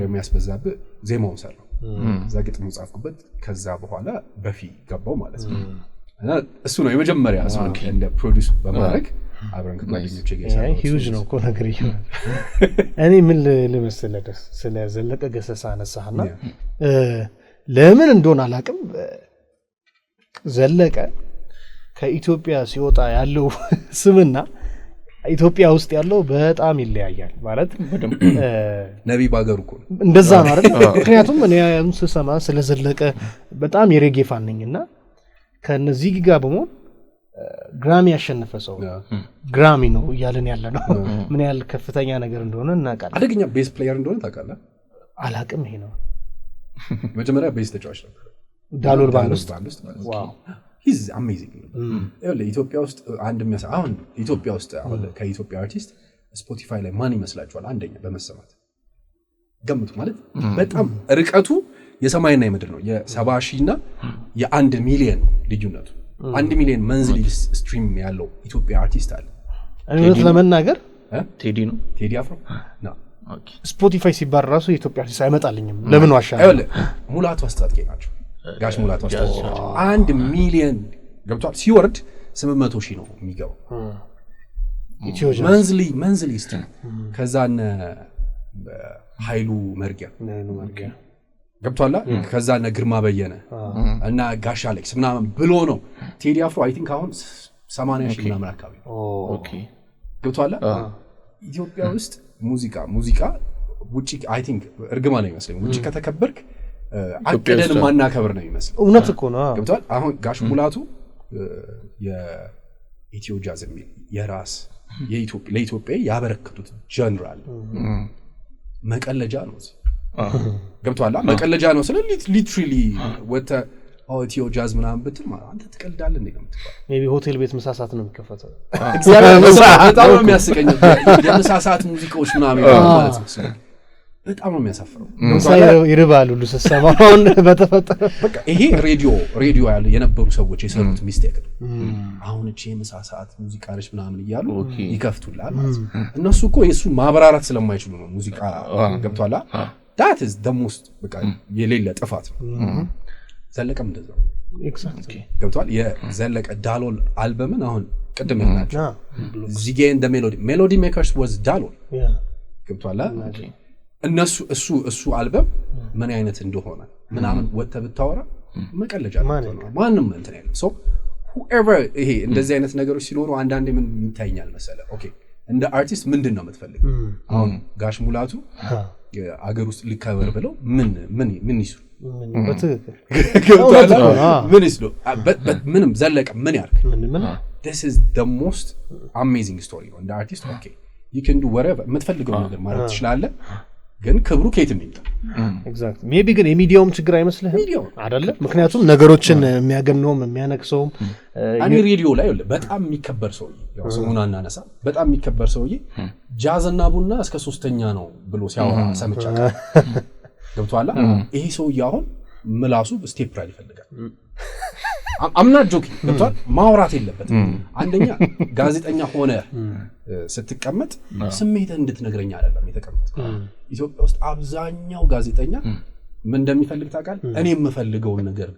ኤርሚያስ በዛብህ ዜማውን ሰራው እዛ ግጥም ጻፍኩበት ከዛ በኋላ በፊ ገባው ማለት ነው እና እሱ ነው የመጀመሪያ ሶንግ እንደ ፕሮዲዩስ በማድረግ አብረን ከጓደኞቼ ጋር ሰራው ሂውጅ ነው እኮ ነገር ይሁን እኔ ምን ልመስል ደስ ስለ ዘለቀ ገሰሰ አነሳህና ለምን እንደሆነ አላውቅም ዘለቀ ከኢትዮጵያ ሲወጣ ያለው ስምና ኢትዮጵያ ውስጥ ያለው በጣም ይለያያል ማለት ነቢ ባገሩ እኮ እንደዛ ነው አይደል ምክንያቱም እኔ ስሰማ ስለዘለቀ በጣም የሬጌ ፋን ነኝና ከነዚህ ጋር በመሆን ግራሚ ያሸነፈ ሰው ግራሚ ነው ያለን ያለ ነው ምን ያህል ከፍተኛ ነገር እንደሆነ እናውቃለን አደገኛ ቤዝ ፕሌየር እንደሆነ ታውቃለህ አላውቅም ይሄ ነው መጀመሪያ ቤዝ ተጫዋች ነበር ዳሎል ባንድ ውስጥ ዋው he's amazing ኢትዮጵያ ውስጥ አንድ አሁን ኢትዮጵያ ውስጥ አሁን ከኢትዮጵያ አርቲስት ስፖቲፋይ ላይ ማን ይመስላችኋል አንደኛ በመሰማት ገምቱ ማለት በጣም ርቀቱ የሰማይና የምድር ነው የ70,000 እና የ1 ሚሊዮን ልዩነቱ 1 ሚሊዮን መንዝሊ ስትሪም ያለው ኢትዮጵያ አርቲስት አለ እኔ ለመናገር ቴዲ ነው ቴዲ አፍሮ ነው ኦኬ ስፖቲፋይ ሲባል ራሱ የኢትዮጵያ አርቲስት አይመጣልኝም ለምን ዋሻ ሙላቱ አስታጥቄ ናቸው ጋሽ ሙላቱ አስታጥቄ 1 ሚሊዮን ገብቷል ሲወርድ 800,000 ነው የሚገባው መንዝሊ ስትሪም ከዛነ ኃይሉ መርጊያ ገብቷላ ከዛነ ግርማ በየነ እና ጋሽ አሌክስ ምናምን ብሎ ነው ቴዲ አፍሮ አይ ቲንክ አሁን 80,000 ምናምን አካባቢ ኦኬ ገብቷላ ኢትዮጵያ ውስጥ ሙዚቃ ውጪ አይ ቲንክ እርግማ ነው ይመስለኝ ውጪ ከተከበርክ አቀደን ማናከብር ነው ይመስል እውነት እኮ ነው ገብቷል አሁን ጋሽ ሙላቱ የኢትዮ ጃዝ የሚል የራስ ለኢትዮጵያ ያበረከቱት ጀነራል መቀለጃ ነው ገብቷል መቀለጃ ነው ስለ ሊትራሊ ወተ ኢትዮ ጃዝ ምናምን ብትል ማለት አንተ ትቀልዳለህ እንዴ ነው የምትባለው ሜቢ ሆቴል ቤት መሳሳት ነው የሚከፈተው በጣም ነው የሚያስቀኝ የመሳሳት ሙዚቃዎች ምናምን ማለት ነው በጣም ነው የሚያሳፍረው ይርባሉ ለሰማውን በተፈጠረ በቃ ይሄ ሬዲዮ ያለ የነበሩ ሰዎች የሰሩት ሚስቴክ ነው አሁን እቺ የመሳሳት ሙዚቃ ነች ምናምን ይያሉ ይከፍቱላል ማለት ነው እነሱ እኮ የሱ ማብራራት ስለማይችሉ ነው ሙዚቃ ገብቷላ that is the most በቃ የሌለ ጥፋት ነው ዘለቀም እንደዛው ኤግዛክትሊ ገብቷል የዘለቀ ዳሎል አልበምን አሁን ቅድም ያልናቸው ዚጌን the melody makers was ዳሎል ገብቷላ እነሱ እሱ አልበም ምን አይነት እንደሆነ ምናምን ወጥተ ብታወራ መቀለጃ ነው ማንንም እንትን ያለው ሶ whoever ይሄ እንደዚህ አይነት ነገሮች ሲኖሩ አንዳንዴ ምን ይታየኛል መሰለ ኦኬ እንደ አርቲስት ምንድን ነው የምትፈልገው አሁን ጋሽ ሙላቱ አገር ውስጥ ሊከበር ብለው ምን ይስሩ በትክክል ምን ይስሉ ምንም ዘለቀ ምን ያርክ this is the most amazing story ነው እንደ አርቲስት ኦኬ you can do whatever የምትፈልገው ነገር ማለት ትችላለህ ግን ክብሩ ከየትም ይምጣ ኤግዛክትሊ ሜቢ ግን የሚዲያውም ችግር አይመስልህም አይደለ ምክንያቱም ነገሮችን የሚያገነውም የሚያነክሰውም እኔ ሬዲዮ ላይ በጣም የሚከበር ሰውዬ ያው ስሙን አናነሳ በጣም የሚከበር ሰውዬ ጃዝና ቡና እስከ 3ኛ ነው ብሎ ሲያወራ ሰምቻለሁ ገብቷላ ይሄ ሰውዬ አሁን ምላሱ ስቴፕራል ይፈልጋል I'm not joking ገብቷል ማውራት የለበትም አንደኛ ጋዜጠኛ ሆነ ስትቀመጥ ስሜትህ እንድትነግረኝ አይደለም የተቀመጥ ኢትዮጵያ ውስጥ አብዛኛው ጋዜጠኛ ምን እንደሚፈልግ ታውቃለህ እኔ የምፈልገው ነገር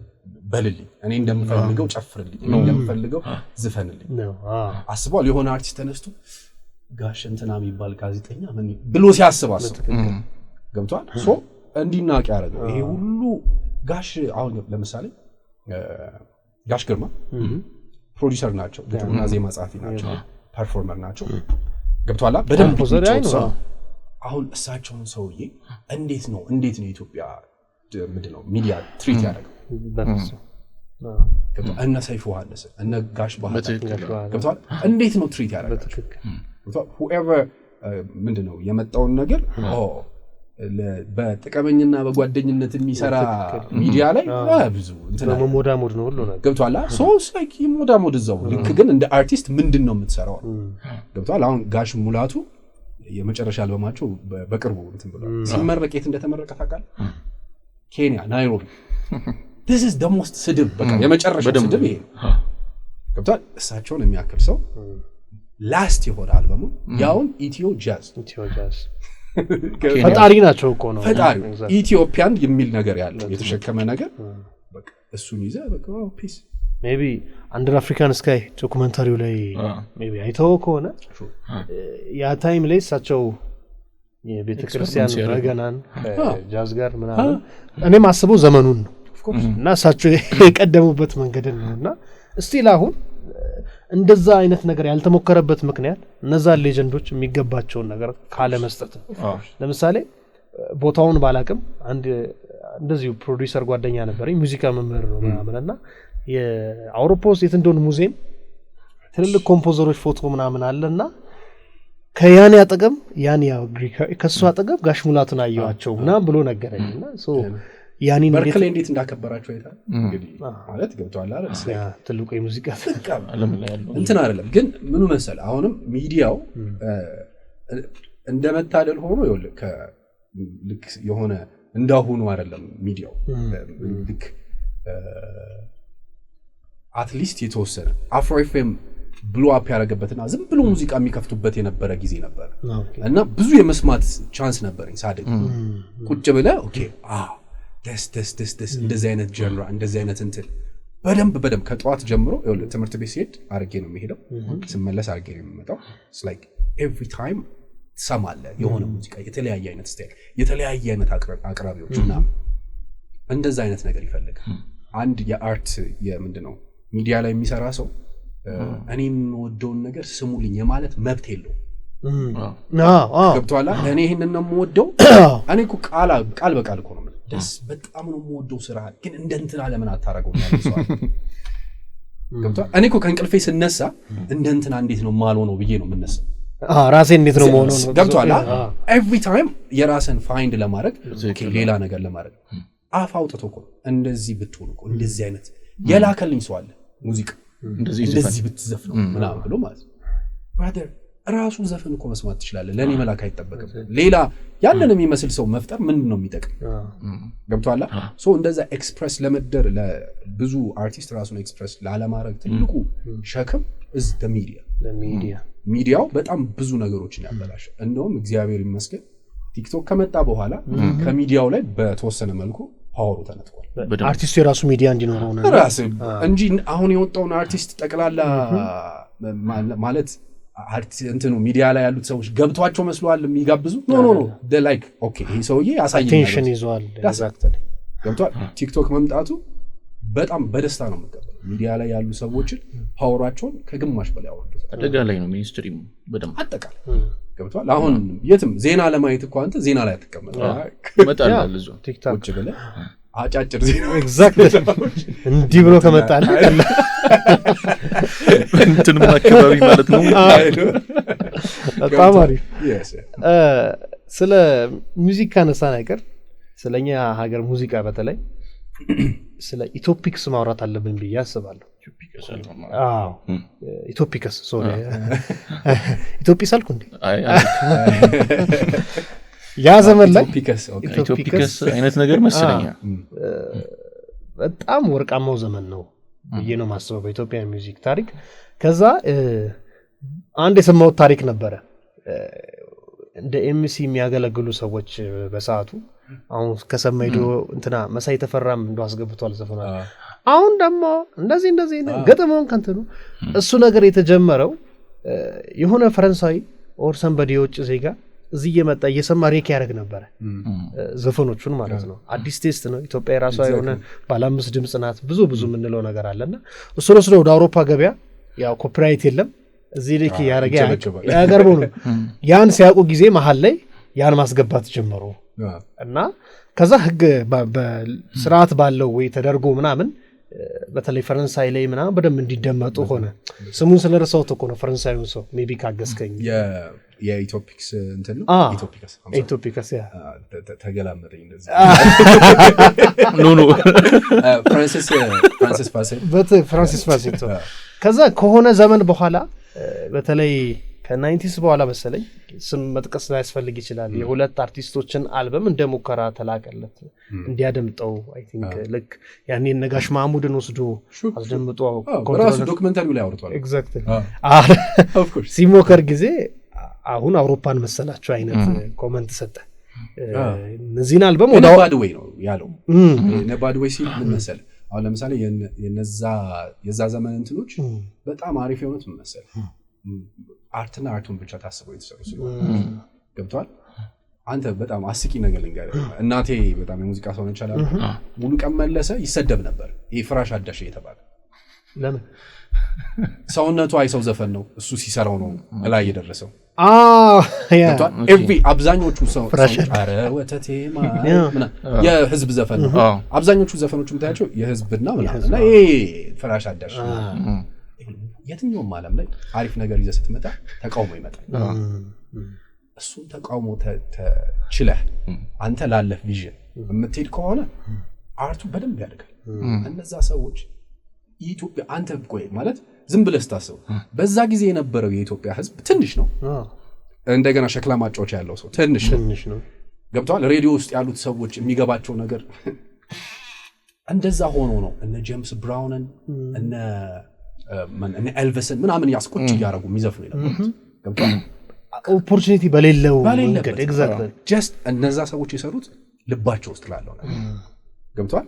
በልልኝ እኔ እንደምፈልገው ጨፍርልኝ እኔ እንደምፈልገው ዝፈንልኝ አስቧል የሆነ አርቲስት ተነስቶ ጋሽ እንትና የሚባል ጋዜጠኛ ምን ብሎ ሲያስባስ ገብቷል ሶ እንዲናቅ ያደረገው ይሄ ሁሉ ጋሽ አሁን ለምሳሌ ጋሽ ግርማ ፕሮዲዩሰር ናቸው ግጥምና ዜማ ጻፊ ናቸው ፐርፎርመር ናቸው ገብቷላ በደንብ ነው አሁን እሳቸውን ሰውዬ እንዴት ነው ኢትዮጵያ ምንድነው ሚዲያ ትሪት ያደረገው በነሱ እነ ሰይፉ ዮሐንስ እነ ጋሽ ባህታ ገብቷል እንዴት ነው ትሪት ያደረገው ገብቷል whoever ምንድነው የመጣውን ነገር በጥቅመኝና በጓደኝነት የሚሰራ ሚዲያ ላይ ብዙ እንትና ሞዳሞድ ነው ሁሉ ነገር ገብቷላ ሶስ ላይክ ሞዳሞድ እዛው ልክ ግን እንደ አርቲስት ምንድነው የምትሰራው ገብቷል አሁን ጋሽ ሙላቱ የመጨረሻ አልበማቸው በቅርቡ እንትን ብሏል ሲመረቅ የት እንደተመረቀ ታውቃለህ ኬንያ ናይሮቢ this is the most ስድብ በቃ የመጨረሻ ስድብ ይሄ ገብቷል እሳቸውን የሚያክል ሰው ላስት የሆነ አልበሙ ያውን ኢትዮ ጃዝ ፈጣሪ ናቸው እኮ ነው ፈጣሪ ኢትዮጵያን የሚል ነገር ያለው የተሸከመ ነገር በቃ እሱን ይዘ በቃ ፒስ ሜቢ አንደር አፍሪካን ስካይ ዶኩመንታሪው ላይ ሜቢ አይተው ከሆነ ያ ታይም ላይ እሳቸው የቤተክርስቲያን ረገናን ጃዝ ጋር ምናምን እኔም አስበው ዘመኑን ነው እና እሳቸው የቀደሙበት መንገድ ነውና ስቲል አሁን እንደዛ አይነት ነገር ያልተሞከረበት ምክንያት እነዛ ሌጀንዶች የሚገባቸውን ነገር ካለ መስጠት ለምሳሌ ቦታውን ባላቅም አንድ እንደዚሁ ፕሮዲዩሰር ጓደኛ ነበረኝ ሙዚቃ መምህር ነው ምናምንና የአውሮፓ ውስጥ የት እንደሆነ ሙዚየም ትልልቅ ኮምፖዘሮች ፎቶ ምናምን አለና ከያኔ አጠገብ ያኔ ግሪካዊ ከሱ አጠገብ ጋሽ ሙላቱን አየዋቸው ምናምን ብሎ ነገረኝና ሶ ያኔ በርክሌ እንዴት እንዳከበራቸው አይታል እንግዲህ ማለት ገብቷል አይደል ትልቁ የሙዚቃ ዓለም ላይ ያለው እንትን አይደለም ግን ምኑ መሰለ አሁንም ሚዲያው እንደመታደል ሆኖ ይወል ልክ የሆነ እንዳሁኑ አይደለም ሚዲያው ልክ አትሊስት የተወሰነ አፍሮ ኤፍኤም ብሎ አፕ ያደረገበትና ዝም ብሎ ሙዚቃ የሚከፍቱበት የነበረ ጊዜ ነበር እና ብዙ የመስማት ቻንስ ነበርኝ ሳድግ ቁጭ ብለ ኦኬ ደስ እንደዚህ አይነት ጀነራ እንደዚህ አይነት እንትን በደንብ ከጧት ጀምሮ ትምህርት ቤት ሲሄድ አርጌ ነው የሚሄደው ስመለስ አርጌ ነው የሚመጣው it's like every time ሰማለ የሆነ ሙዚቃ የተለያየ አይነት ስታይል የተለያየ አይነት አቅራቢዎችና እንደዛ አይነት ነገር ይፈልጋል አንድ የአርት የምንድነው ሚዲያ ላይ የሚሰራ ሰው እኔን ወደውን ነገር ስሙልኝ የማለት መብት የለውም ገብቷላ እኔ ይሄንን ነው የምወደው እኔ እኮ ቃል በቃል እኮ ነው ደስ በጣም ነው የምወደው ስራ ግን እንደንትና ለምን አታረገው ማለት ነው ገብቷል እኔ እኮ ከእንቅልፌ ስነሳ እንደንትና እንዴት ነው ማልሆነው ብዬ ነው የምነሳው ራሴ እንዴት ነው መሆነው ነው ገብቷል ኤቭሪ ታይም የራስን ፋይንድ ለማድረግ ሌላ ነገር ለማድረግ አፍ አውጥቶ እኮ እንደዚህ ብትሆን እኮ እንደዚህ አይነት የላከልኝ ሰው አለ ሙዚቃ እንደዚህ ብትዘፍነው ምናምን ብሎ ማለት ነው ብራዘር ራሱ ዘፈን እኮ መስማት ትችላለህ ለኔ መላክ አይተበከም ሌላ ያንን የሚመስል ሰው መፍጠር ምንድነው የሚጠቅም ገብቷል ሶ እንደዛ ኤክስፕረስ ለመደር ለብዙ አርቲስት ራሱን ኤክስፕረስ ላለማድረግ ትልቁ ሸክም is the media ሚዲያው በጣም ብዙ ነገሮችን ያበላሽ እንደውም እግዚአብሔር ይመስገን ቲክቶክ ከመጣ በኋላ ከሚዲያው ላይ በተወሰነ መልኩ ፓወሩ ተነጥቋል አርቲስቱ የራሱ ሚዲያ እንዲኖረው ነው ራስ እንጂ አሁን የወጣውን አርቲስት ጠቅላላ ማለት አርቲስት እንትኑ ሚዲያ ላይ ያሉት ሰዎች ገብቷቸው መስሏል የሚጋብዙ ኖ they like okay ይሄ ሰውዬ ያሳየኝ አቴንሽን ይዟል ኤግዛክትሊ ገብቷል ቲክቶክ መምጣቱ በጣም በደስታ ነው የምቀበለው ሚዲያ ላይ ያሉ ሰዎችን ፓወራቸውን ከግማሽ በላይ አወርዱት አደጋ ላይ ነው ሚኒስትሪም በደም አጠቃላይ ገብቷል አሁን የትም ዜና ለማየት እኮ አንተ ዜና ላይ አትቀመጥ መጣላል እዙ ቲክቶክ ቁጭ ብለህ አጫጭር ዜና ኤግዛክትሊ እንዲህ ብሎ ከመጣለ እንትን አካባቢ ማለት ነው። በጣም አሪፍ። ስለ ሙዚቃ ካነሳን አይቀር ስለኛ ሀገር ሙዚቃ በተለይ ስለ ኢትዮፒክስ ማውራት አለብን ብዬ አስባለሁ። ኢትዮፒክስ ሶሪ ኢትዮፒክስ አልኩ እንዴ? ያ ዘመን ላይ ኢትዮፒክስ አይነት ነገር መሰለኛ በጣም ወርቃማው ዘመን ነው ብዬ ነው ማስበው በኢትዮጵያ ሚውዚክ ታሪክ። ከዛ አንድ የሰማሁት ታሪክ ነበረ። እንደ ኤምሲ የሚያገለግሉ ሰዎች በሰዓቱ አሁን ከሰማይዶ እንትና መሳይ ተፈራም እንደው አስገብቷል ዘፈናል። አሁን ደግሞ እንደዚህ ገጠመውን ከንተኑ እሱ ነገር የተጀመረው የሆነ ፈረንሳይ ኦር ሰምበዲ የውጭ ዜጋ እዚህ እየመጣ እየሰማ ሬክ ያደርግ ነበረ ዘፈኖቹን ማለት ነው። አዲስ ቴስት ነው። ኢትዮጵያ የራሷ የሆነ ባለ 5 ድምጽ ናት። ብዙ የምንለው ነገር አለና እሱ ነው ወደ አውሮፓ ገበያ ያው ኮፒራይት የለም እዚህ ሬክ ያደርጋ ያገርበው ነው። ያን ሲያውቁ ጊዜ መሀል ላይ ያን ማስገባት ጀመሩ እና ከዛ ህግ በስርዓት ባለው ወይ ተደርጎ ምናምን በተለይ ፈረንሳይ ላይ ምናምን በደንብ እንዲደመጡ ሆነ። ስሙን ስለረሳሁት እኮ ነው ፈረንሳዩን ሰው ሜቢ ካገስከኝ የኢትዮፒክስ እንትን ነው። ኢትዮፒክስ ያ ተገላመጠኝ እንደዚህ ኖ ፍራንሲስ ፋሴቶ ከዛ ከሆነ ዘመን በኋላ በተለይ ከ90s በኋላ መሰለኝ ስም መጥቀስ ላያስፈልግ ይችላል የሁለት አርቲስቶችን አልበም እንደ ሙከራ ተላቀለት እንዲያደምጠው አይ ቲንክ ልክ ያኔ ነጋሽ ማሙድን ወስዶ አስደምጦ ራሱ ዶክመንታሪው ላይ አውርቷል። ኤግዛክትሊ ሲሞከር ጊዜ አሁን አውሮፓን መሰላቸው አይነት ኮመንት ሰጠ። እነዚህን አልበም ወደ ባድ ዌይ ነው ያለው። ባድ ዌይ ሲል ምን መሰለ አሁን ለምሳሌ የዛ ዘመን እንትኖች በጣም አሪፍ የሆኑት ምን መሰለ አርትና አርቱን ብቻ ታስበው የተሰሩ ስለሆነ ገብቷል። አንተ በጣም አስቂ ነገር ልንገርህ። እናቴ በጣም የሙዚቃ ሰው ነች አላልኩ? ሙሉ ቀን መለሰ ይሰደብ ነበር ይሄ ፍራሽ አዳሽ እየተባለ። ለምን? ሰውነቱ አይሰው ዘፈን ነው እሱ ሲሰራው ነው ላይ የደረሰው። አብዛኞቹ ሰው ኧረ ወተቴ ምናምን የህዝብ ዘፈን ነው። አብዛኞቹ ዘፈኖች የምታያቸው የህዝብና ምናምን እና ይሄ ፍራሽ አዳሽ የትኛውም ዓለም ላይ አሪፍ ነገር ይዘህ ስትመጣ ተቃውሞ ይመጣል። እሱን ተቃውሞ ተችለህ አንተ ላለህ ቪዥን የምትሄድ ከሆነ አርቱ በደንብ ያድጋል። እነዛ ሰዎች የኢትዮጵያ አንተ ቆይ ማለት ዝም ብለህ ስታስበው በዛ ጊዜ የነበረው የኢትዮጵያ ህዝብ ትንሽ ነው። እንደገና ሸክላ ማጫወቻ ያለው ሰው ትንሽ ነው። ገብቷል። ሬዲዮ ውስጥ ያሉት ሰዎች የሚገባቸው ነገር እንደዛ ሆኖ ነው እነ ጄምስ ብራውንን እነ ኤልቪስን ምናምን ያስቆጭ እያደረጉ የሚዘፍኑ የነበሩት። ገብቷል። ኦፖርቹኒቲ በሌለው መንገድ ኤግዛክትሊ ጀስት እነዛ ሰዎች የሰሩት ልባቸው ውስጥ ላለው ነገር ገብቷል።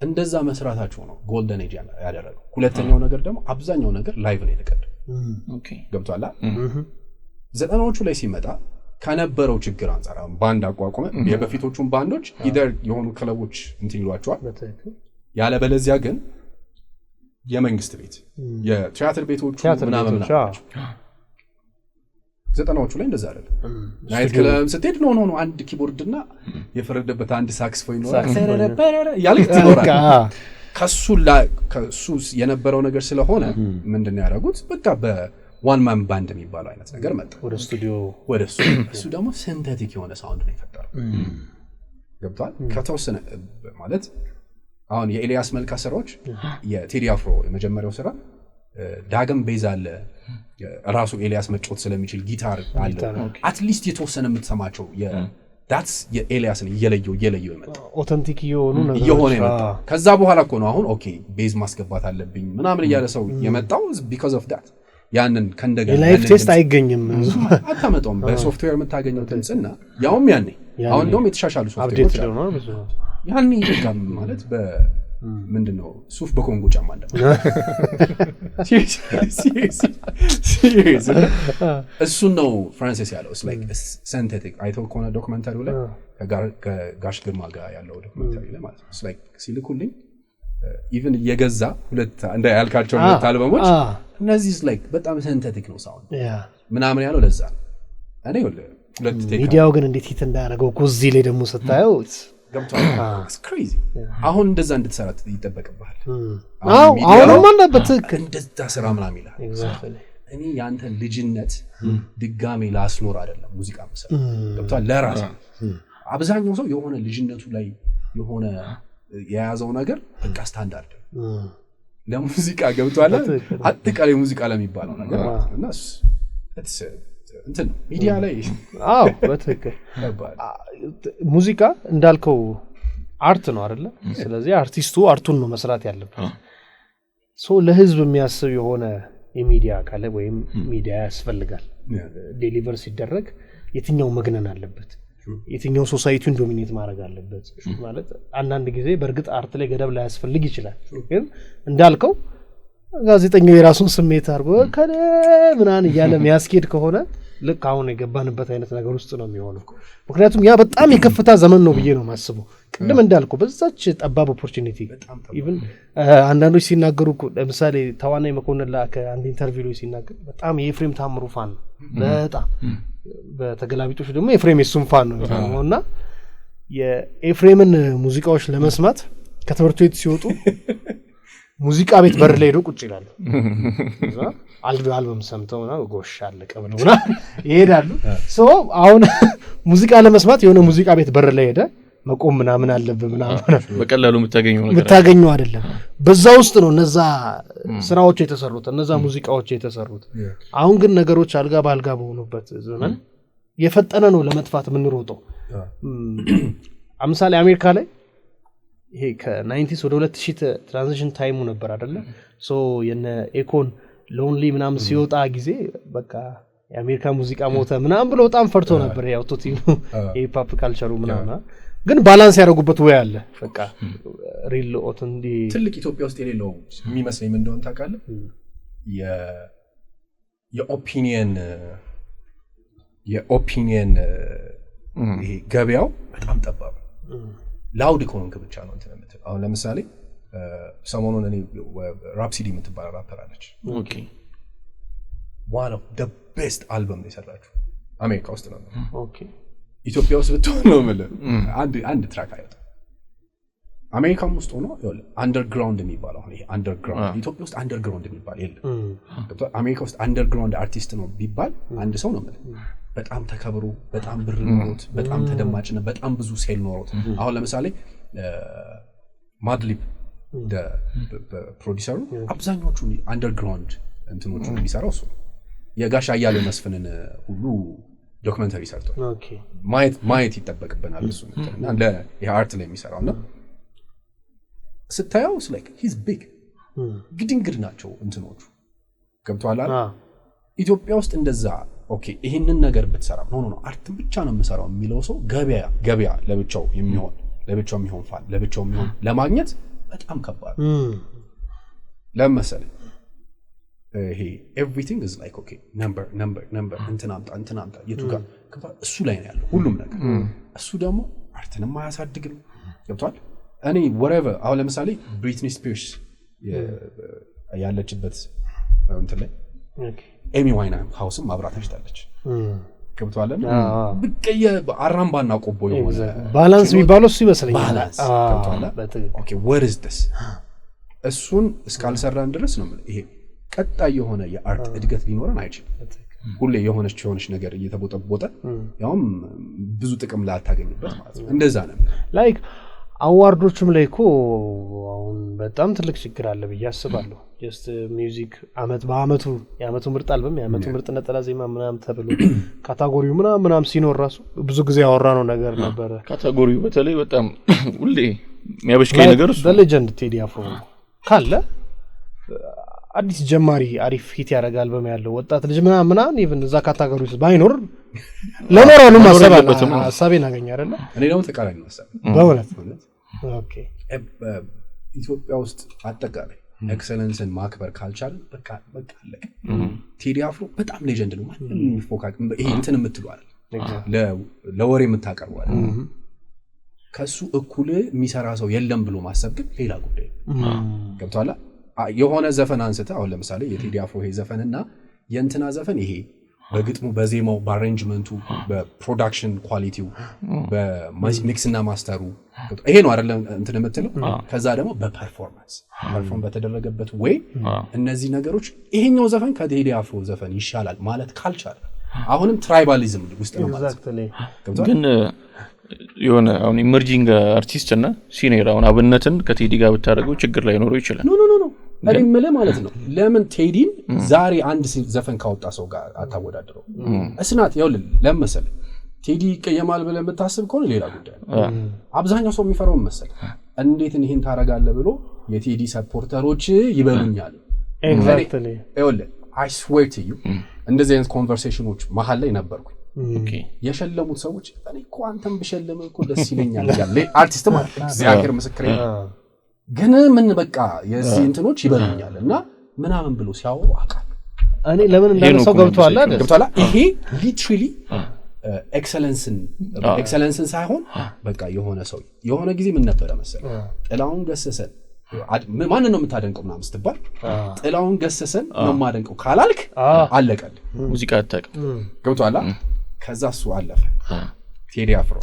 እንደዛ መስራታቸው ነው ጎልደን ኤጅ ያደረገው። ሁለተኛው ነገር ደግሞ አብዛኛው ነገር ላይቭ ነው የተቀደው። ኦኬ ገብቷል። ዘጠናዎቹ ላይ ሲመጣ ከነበረው ችግር አንፃር ባንድ አቋቋመ። የበፊቶቹን ባንዶች ኢደር የሆኑ ክለቦች እንትን ይሏቸዋል ያለ በለዚያ ግን የመንግስት ቤት የቲያትር ቤቶቹ ምናምን ዘጠናዎቹ ላይ እንደዛ አይደለም። ናይት ክለብ ስትሄድ ኖ አንድ ኪቦርድ እና የፈረደበት አንድ ሳክስፎን ይኖራል ያልክ ትኖራል። ከሱ የነበረው ነገር ስለሆነ ምንድነው ያደረጉት? በቃ በዋን ማን ባንድ የሚባለው አይነት ነገር መጣ ወደ ስቱዲዮ እሱ ደግሞ ሲንቴቲክ የሆነ ሳውንድ ነው የፈጠረው። ገብቷል። ከተወሰነ ማለት አሁን የኤልያስ መልካ ስራዎች የቴዲ አፍሮ የመጀመሪያው ስራ ዳግም ቤዝ አለ ራሱ ኤልያስ መጫወት ስለሚችል ጊታር አለ። አትሊስት የተወሰነ የምትሰማቸው ዳትስ የኤልያስን እየለየው ይመጣ ኦተንቲክ የሆኑ ነገሮች እየሆነ ይመጣ። ከዛ በኋላ እኮ ነው አሁን ኦኬ ቤዝ ማስገባት አለብኝ ምናምን እያለ ሰው የመጣው because of that። ያንን ከእንደገና ላይፍ ቴስት አይገኝም አታመጣውም። በሶፍትዌር የምታገኘው ድምጽና ያውም ያኔ አሁን ደግሞ የተሻሻሉ ሶፍትዌሮች አሉ። ያኔ ይገም ማለት ምንድነው ሱፍ በኮንጎ ጫማ አለ እሱ ነው ፍራንሲስ ያለው it's like synthetic አይተው ከሆነ ዶክመንታሪው ላይ ከጋሽ ግርማ ጋር ያለው ዶክመንታሪ ላይ ማለት ነው it's like ሲልኩልኝ ኢቭን የገዛ ሁለት እንደ ያልካቸው ሁለት አልበሞች እነዚህ like በጣም synthetic ነው ሳውንድ ምናምን ያለው ለዛ እኔ ሁለት ሚዲያው ግን እንዴት ሂት እንዳደረገው እዚህ ላይ ደግሞ ስታየው ገብቷል it's crazy አሁን እንደዛ እንድትሰራ ይጠበቅብሃል አሁንም አለበት ትክክል እንደዛ ስራ ምናምን ይላል እኔ ያንተ ልጅነት ድጋሜ ላስኖር አይደለም ሙዚቃ መሰለኝ ገብቷል ለራስ አብዛኛው ሰው የሆነ ልጅነቱ ላይ የሆነ የያዘው ነገር በቃ ስታንዳርድ ለሙዚቃ ገብቷል አጥቃላይ ሙዚቃ ለሚባለው ነገር እና እንትን ሚዲያ ላይ በትክክል ሙዚቃ እንዳልከው አርት ነው አይደለ ስለዚህ አርቲስቱ አርቱን ነው መስራት ያለበት ሶ ለህዝብ የሚያስብ የሆነ የሚዲያ ካለ ወይም ሚዲያ ያስፈልጋል ዴሊቨር ሲደረግ የትኛው መግነን አለበት የትኛው ሶሳይቲውን ዶሚኔት ማድረግ አለበት ማለት አንዳንድ ጊዜ በርግጥ አርት ላይ ገደብ ላይ ያስፈልግ ይችላል ግን እንዳልከው ጋዜጠኛው የራሱን ስሜት አርጎ ከለ ምናን ያለ የሚያስኬድ ከሆነ ልክ አሁን የገባንበት አይነት ነገር ውስጥ ነው የሚሆነው ምክንያቱም ያ በጣም የከፍታ ዘመን ነው ብዬ ነው ማስበው ቅድም እንዳልከው በዛች ጠባብ ኦፖርቹኒቲ ኢቭን አንዳንዶች ሲናገሩ ለምሳሌ ተዋናይ መኮንን ላከ አንድ ኢንተርቪው ላይ ሲናገር በጣም የኤፍሬም ታምሩ ፋን በጣም በተገላቢጦች ደግሞ ኤፍሬም የሱም ፋን ነውና የኤፍሬምን ሙዚቃዎች ለመስማት ከትምህርት ቤት ሲወጡ ሙዚቃ ቤት በር ላይ ሄዶ ቁጭ ይላሉ አልበም ሰምተውና ጎሽ አለቀ ብለውና ይሄዳሉ ሶ አሁን ሙዚቃ ለመስማት የሆነ ሙዚቃ ቤት በር ላይ ሄደ መቆም ምናምን አለበት ምናምን በቀላሉ የምታገኘው አይደለም በዛ ውስጥ ነው እነዛ ስራዎች የተሰሩት እነዛ ሙዚቃዎች የተሰሩት አሁን ግን ነገሮች አልጋ ባልጋ በሆኑበት ዘመን የፈጠነ ነው ለመጥፋት የምንሮጠው አምሳሌ አሜሪካ ላይ ይሄ ከ90s ወደ 2000 ትራንዚሽን ታይሙ ነበር አይደለ ሶ የነ ኤኮን ሎንሊ ምናምን ሲወጣ ጊዜ በቃ የአሜሪካ ሙዚቃ ሞተ ምናምን ብሎ በጣም ፈርቶ ነበር ያው ቶቲኑ የሂፕ ካልቸሩ ምናምን ግን ባላንስ ያደረጉበት ወይ አለ በቃ ሪል ኦተንዲ ትልቅ ኢትዮጵያ ውስጥ የሌለው የሚመስለኝ ምን እንደሆነ ታውቃለህ የኦፒኒየን ይሄ ገበያው በጣም ጠባብ ላውድ ኮንክ ብቻ ነው እንትን የምትል አሁን ለምሳሌ ሰሞኑን እኔ ራፕሲዲ የምትባል ራፐር አለች ኦኬ one of the best album የሰራችው አሜሪካ ውስጥ ነው ኦኬ ኢትዮጵያ ውስጥ ብትሆን ነው ማለት አንድ ትራክ አይወጣ አሜሪካም ውስጥ ሆኖ ይኸውልህ አንደርግራውንድ የሚባለው አሁን ይሄ አንደርግራውንድ ኢትዮጵያ ውስጥ አንደርግራውንድ የሚባል የለም አሜሪካ ውስጥ አንደርግራውንድ አርቲስት ነው ቢባል አንድ ሰው ነው ማለት በጣም ተከብሮ በጣም ብር ኖሮት በጣም ተደማጭነት በጣም ብዙ ሴል ኖሮት አሁን ለምሳሌ ማድሊብ ፕሮዲሰሩ አብዛኞቹ አንደርግራውንድ እንትኖቹ የሚሰራው እሱ የጋሽ አያሌው መስፍንን ሁሉ ዶክመንተሪ ሰርቷል ኦኬ ማየት ይጠበቅብናል እሱ እና ለአርት ላይ የሚሰራውና ስታየው like he's big ግድንግድ ናቸው እንትኖቹ ገብቷል ኢትዮጵያ ውስጥ እንደዛ ኦኬ ይሄንን ነገር ብትሰራ ነው አርት ብቻ ነው የምሰራው የሚለው ሰው ገበያ ለብቻው የሚሆን ፋን ለብቻው የሚሆን ለማግኘት በጣም ከባድ ለምሳሌ ይሄ everything is like okay number እንትን አምጣ የቱ ጋር እሱ ላይ ነው ያለው ሁሉም ነገር እሱ ደግሞ አርትንም ማያሳድግም ገብቷል እኔ whatever አሁን ለምሳሌ ብሪትኒ ስፒርስ ያለችበት እንትን ላይ ኤሚ ዋይና ሃውስም ማብራት አሽታለች ገብቷልና በቀየ አራምባና ቆቦ የሆነ ባላንስ የሚባለው እሱ ይመስለኛል ባላንስ ገብቷልና ኦኬ what is this እሱን እስካልሰራን ድረስ ነው ይሄ ቀጣይ የሆነ የአርት እድገት ሊኖረን አይችልም ሁሌ የሆነች ነገር እየተቦጠቦጠ ያውም ብዙ ጥቅም ላታገኝበት ማለት ነው እንደዛ ነው ላይክ አዋርዶችም ላይ እኮ አሁን በጣም ትልቅ ችግር አለ ብዬ አስባለሁ ጀስት ሚውዚክ በአመቱ የአመቱ ምርጥ አልበም የአመቱ ምርጥ ነጠላ ዜማ ምናምን ተብሎ ካታጎሪው ምናምን ሲኖር ራሱ ብዙ ጊዜ ያወራነው ነገር ነበር ካታጎሪው በተለይ በጣም ሁሌ የሚያበሽከኝ ነገር እሱ ሌጀንድ ቴዲ አፍሮ ካለ አዲስ ጀማሪ አሪፍ ሂት ያደርጋል በሚያለው ወጣት ልጅ ምናምን ኢቭን እዛ ካታጎሪ ውስጥ ባይኖር ለኖራሉ ሐሳቤን አገኘ አይደለ እኔ ደግሞ ተቃራኒ ነው ሐሳብ በእውነት ኦኬ ኢትዮጵያ ውስጥ አጠቃላይ ኤክሰለንስን ማክበር ካልቻለ በቃ አለቀ ቴዲ አፍሮ በጣም ሌጀንድ ነው ማለት የሚፎካክ ይሄ እንትን የምትለው አይደል ለወሬ የምታቀርበው አይደል ከሱ እኩል የሚሰራ ሰው የለም ብሎ ማሰብ ግን ሌላ ጉዳይ ገብቷል የሆነ ዘፈን አንስተ አሁን ለምሳሌ የቴዲ አፍሮ ይሄ ዘፈንና የእንትና ዘፈን ይሄ በግጥሙ በዜማው በአሬንጅመንቱ በፕሮዳክሽን ኳሊቲው በሚክስ እና ማስተሩ ይሄ ነው አይደለም እንትን የምትለው ከዛ ደግሞ በፐርፎርማንስ ፐርፎርም በተደረገበት ወይ እነዚህ ነገሮች ይሄኛው ዘፈን ከቴዲ አፍሮ ዘፈን ይሻላል ማለት ካልቻለ አሁንም ትራይባሊዝም ውስጥ ነው ማለት ግን የሆነ አሁን ኢመርጂንግ አርቲስት እና ሲኒየር አሁን አብነትን ከቴዲ ጋር ብታደርገው ችግር ላይ ኖሮ ይችላል ኖ እኔ የምልህ ማለት ነው ለምን ቴዲን ዛሬ አንድ ዘፈን ካወጣ ሰው ጋር አታወዳድረው እስናት ይኸውልህ ለምን መሰለህ ቴዲ ይቀየማል ብለህ የምታስብ ከሆነ ሌላ ጉዳይ ነው አብዛኛው ሰው የሚፈራው መሰለህ እንዴት ይሄን ታረጋለህ ብሎ የቴዲ ሰፖርተሮች ይበሉኛል ኤግዛክትሊ ይኸውልህ I swear to you እንደዚህ አይነት ኮንቨርሴሽኖች መሀል ላይ ነበርኩኝ የሸለሙት ሰዎች እኔ እኮ አንተም ብሸለም እኮ ደስ ይለኛል ያለ አርቲስት ማለት እግዚአብሔር ምስክሬ ግን ምን በቃ የዚህ እንትኖች ይበሉኛል እና ምናምን ብሎ ሲያወሩ አቃል እኔ ለምን እንደነሰው ገብቷል ይሄ ሊትራሊ ኤክሰለንስን ሳይሆን በቃ የሆነ ሰው የሆነ ጊዜ ምን ነበር መሰለህ ጥላውን ገሰሰን ማንን ነው የምታደንቀው ምናምን ስትባል ጥላውን ገሰሰን ነው የማደንቀው ካላልክ አለቀልህ ሙዚቃ አታውቅም ገብቷል ከዛ እሱ አለፈ ቴዲ አፍሮ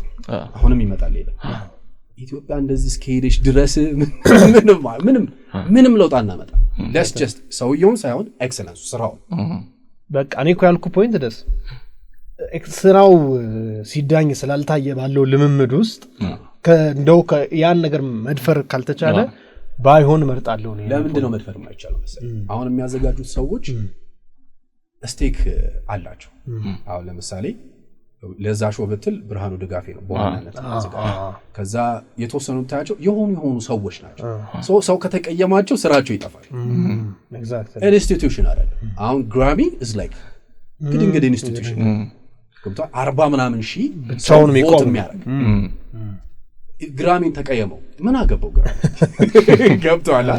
አሁንም ይመጣል ሌላ ኢትዮጵያ እንደዚህ እስከሄደች ድረስ ምንም ለውጥ አናመጣ let's just ሰውየውን ሳይሆን ኤክሰለንሱ ስራው በቃ እኔ እኮ ያልኩ ፖይንት ደስ ስራው ሲዳኝ ስላልታየ ባለው ልምምድ ውስጥ እንደው ያን ነገር መድፈር ካልተቻለ ባይሆን መርጣለሁ ነው ለምንድን ነው መድፈር የማይቻለው መሰለኝ አሁን የሚያዘጋጁት ሰዎች ስቴክ አላቸው አሁን ለምሳሌ ለዛ ሾው ብትል ብርሃኑ ድጋፌ ነው በዋናነት ያዘጋጁ ከዛ የተወሰኑ ታያቸው የሆኑ ሰዎች ናቸው ሰው ከተቀየማቸው ስራቸው ይጠፋል ኤግዛክትሊ ኢንስቲትዩሽን አይደለም አሁን ግራሚ is like ግድንግድ ኢንስቲትዩሽን ገብቷል 40 ምናምን ሺህ ሰውን የሚቆም ግራሚን ተቀየመው ምን አገባው ግራሚ ገብቷል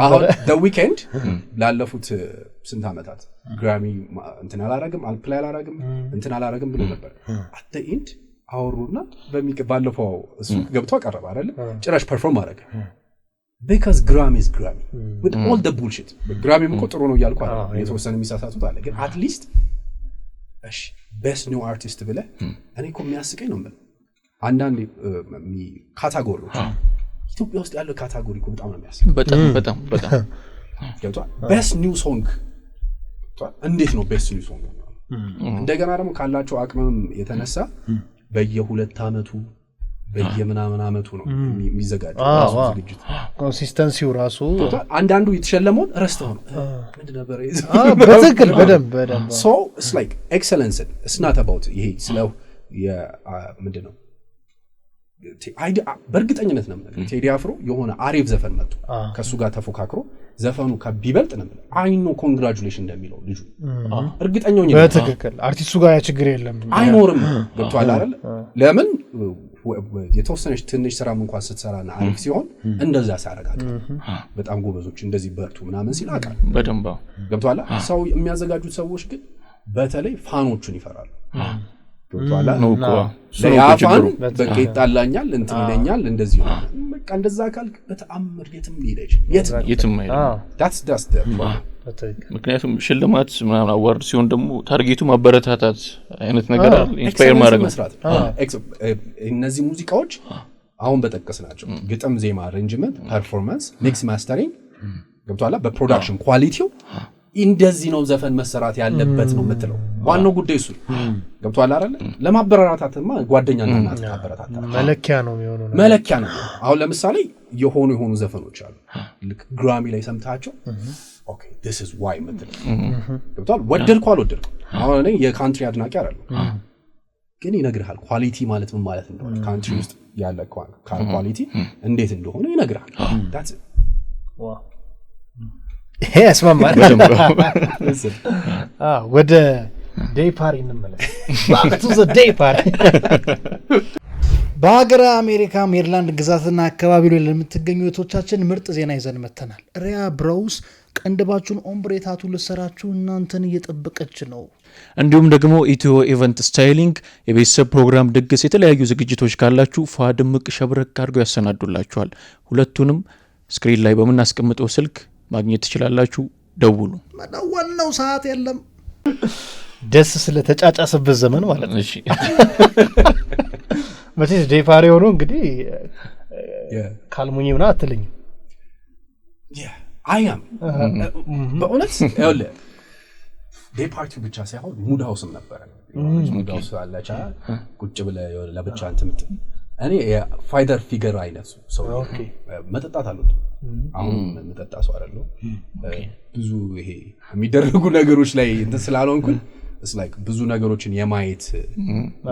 አሁን the weekend ላለፉት ስንት አመታት ግራሚ እንትን አላረግም ብሎ ነበር at the end አወሩና ባለፈው እሱ ገብቶ አቀረበ አይደል ጭራሽ ፐርፎርም አረገ because Grammy is Grammy with all the bullshit Grammy እኮ ጥሩ ነው እያልኩ አይደል የተወሰነ የሚሳሳቱት አለ ግን at least እሺ best new artist ብለ እኔ እኮ የሚያስቀኝ ነው ማለት አንዳንድ ካታጎሪዎች ኢትዮጵያ ውስጥ ያለው ካታጎሪ እኮ በጣም ነው የሚያስቀኝ በጣም ገብቷል best new song እንዴት ነው best new song እንደገና ደግሞ ካላቸው አቅምም የተነሳ በየ2 አመቱ በየምናምን አመቱ ነው የሚዘጋጀው ዝግጅት ኮንሲስተንሲው ራሱ አንዳንዱ የተሸለመው ረስተው ነው ምንድን ነበር በትክክል በደንብ so it's like excellence it's not about ይሄ ስለው ምንድን ነው በእርግጠኝነት ነው ማለት ቴዲ አፍሮ የሆነ አሪፍ ዘፈን መጥቶ ከሱ ጋር ተፎካክሮ ዘፈኑ ከቢበልጥ ነው አይ ኖ ኮንግራቹሌሽን እንደሚለው ልጁ እርግጠኛው ነው በትክክል አርቲስቱ ጋር ያ ችግር የለም አይኖርም ገብቷል አይደል ለምን የተወሰነች ትንሽ ስራም እንኳን ስትሰራና አሪፍ ሲሆን እንደዛ ያሳረጋል በጣም ጎበዞች እንደዚህ በርቱ ምናምን ሲል አቃል በደንብ ገብቷል ሰው የሚያዘጋጁት ሰዎች ግን በተለይ ፋኖቹን ይፈራሉ ገብቷል ነው እኮ ለያፋን በቃ ይጣላኛል እንትን ይለኛል እንደዚህ ነው በቃ እንደዛ ካልክ በተአምር የትም ሊሄድ የትም አይደለም that's ምክንያቱም ሽልማት ምናምን አዋርድ ሲሆን ደግሞ ታርጌቱ ማበረታታት አይነት ነገር አለ ኢንስፓየር ማድረግ እነዚህ ሙዚቃዎች አሁን በጠቀስናቸው ግጥም ዜማ አሬንጅመንት ፐርፎርማንስ ሚክስ ማስተሪንግ ገብቷል በፕሮዳክሽን ኳሊቲው እንደዚህ ነው ዘፈን መሰራት ያለበት ነው የምትለው ዋናው ጉዳይ እሱ ገብቷል አይደል ለማበረታታትማ ጓደኛና እናት አበረታታ መለኪያ ነው የሚሆነው መለኪያ ነው አሁን ለምሳሌ የሆኑ ዘፈኖች አሉ ልክ ግራሚ ላይ ሰምታቸው ኦኬ this is why ምትለው ገብቷል ወደድኩ አልወደድኩ አሁን እኔ የካንትሪ አድናቂ አይደለም ግን ይነግርሃል ኳሊቲ ማለት ምን ማለት እንደሆነ ካንትሪ ውስጥ ያለ ኳሊቲ እንዴት እንደሆነ ይነግርሃል that's it ዋው ይሄ ያስማማል ወደ ዴይ ፓሪ እንመለስ back to the day party በሀገረ አሜሪካ ሜሪላንድ ግዛትና አካባቢው ላይ ለምትገኙ እህቶቻችን ምርጥ ዜና ይዘን መተናል ሪያ ብራውስ ቀንደባችሁን ኦምብሬታቱ ልሰራችሁ እናንተን እየጠበቀች ነው እንዲሁም ደግሞ ኢትዮ ኢቨንት ስታይሊንግ የቤተሰብ ፕሮግራም ድግስ የተለያዩ ዝግጅቶች ካላችሁ ፋድምቅ ሸብረክ አድርገው ያሰናዱላችኋል ሁለቱንም ስክሪን ላይ በመናስቀምጠው ስልክ ማግኘት ትችላላችሁ ደውሉ መደወል ነው ሰዓት የለም ደስ ስለተጫጫሰበት ዘመን ማለት ነው እሺ መቼስ ዴፓሪ ሆኖ እንግዲህ ካልሙኝ ምና አትልኝም። አያም በእውነት ይኸውልህ ዴይ ፓርቲው ብቻ ሳይሆን ሙድ ሃውስም ነበረ። ሙድ ሃውስ አለቻ ቁጭ ብለህ ለብቻ እንትን እኔ የፋይደር ፊገር አይነት ሰው መጠጣት አልወድም። አሁን መጠጣ ሰው አይደለሁ። ብዙ ይሄ የሚደረጉ ነገሮች ላይ እንትን ስላልሆንኩኝ it's like ብዙ ነገሮችን የማየት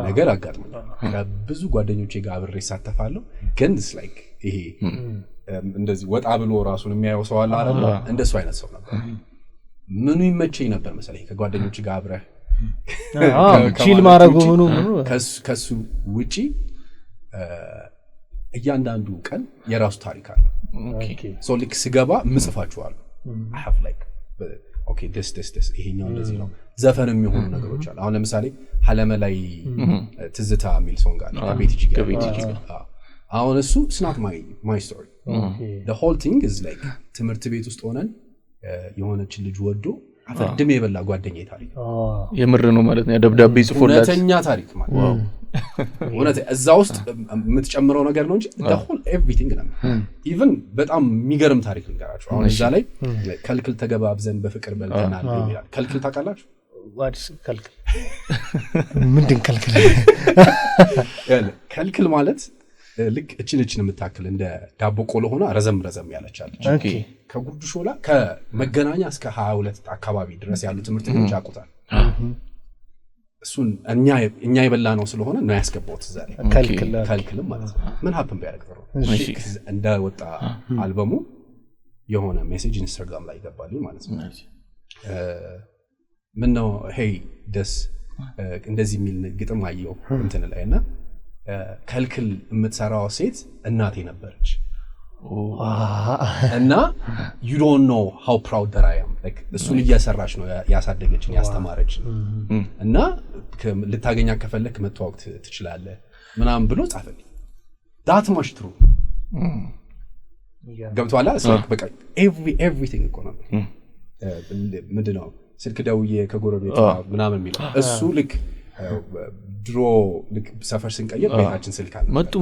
ነገር አጋጥሞኛል። ከብዙ ጓደኞቼ ጋር አብሬ ሳተፋለሁ። ግን it's like ይሄ እንደዚህ ወጣ ብሎ ራሱን የሚያየው ሰው አለ አይደል? እንደሱ አይነት ሰው ነበር። ምኑ ይመቸኝ ነበር መሰለኝ ከጓደኞች ጋር አብረህ ቺል ማድረጉ ምኑ ከሱ ውጪ እያንዳንዱ ቀን የራሱ ታሪክ አለ። ሶ ልክ ስገባ ምጽፋቸዋለሁ I have like okay this ይሄኛው እንደዚህ ነው። ዘፈን የሚሆኑ ነገሮች አሉ። አሁን ለምሳሌ ሐለመ ላይ ትዝታ የሚል ሶንግ አለ ከቤቲጂ ጋር። አሁን እሱ it's not my story. The whole thing is like ትምህርት ቤት ውስጥ ሆነን የሆነች ልጅ ወዶ አፈድም የበላ ጓደኛዬ ታሪክ የምር ነው ማለት ነው። ደብዳቤ ጽፎላት እውነተኛ ታሪክ ማለት ነው። እውነት እዛ ውስጥ የምትጨምረው ነገር ነው እንጂ the whole everything ነው። even በጣም የሚገርም ታሪክ ልንገራችሁ። አሁን እዛ ላይ ከልክል ተገባብዘን በፍቅር በልተናል ይላል። ከልክል ታውቃላችሁ? ዋትስ ከልክል ምንድን ከልክል? ከልክል ማለት ልክ እችን የምታክል እንደ ዳቦ ቆሎ ሆና ረዘም ያለች አለች። ከጉርዱ ሾላ ከመገናኛ እስከ 22 አካባቢ ድረስ ያሉ ትምህርት ቤቶች ያውቁታል። እሱን እኛ የበላ ነው ስለሆነ ነው ያስገባው እዛ ላይ ከልክልም ማለት ነው። ምን ሀፕን ቢያደርግ ጥሩ እንደወጣ አልበሙ የሆነ ሜሴጅ ኢንስታግራም ላይ ይገባልኝ ማለት ነው። ምን ነው ሄይ ደስ እንደዚህ የሚል ግጥም አየው እንትን ላይና ከልክል የምትሰራው ሴት እናቴ ነበረች እና you don't know how proud that I am like እሱን እያሰራች ነው ያሳደገችን ያስተማረችን እና ልታገኛ ከፈለክ መተዋወቅ ትችላለህ ምናምን ብሎ ጻፈልኝ። that much true ገብቷላ በቃ everything እኮ ነው። ምንድነው ስልክ ደውዬ ከጎረቤት ምናምን የሚለው እሱ ልክ ድሮ ልክ ሰፈር ስንቀየር ቤታችን ስልክ አለ መጡ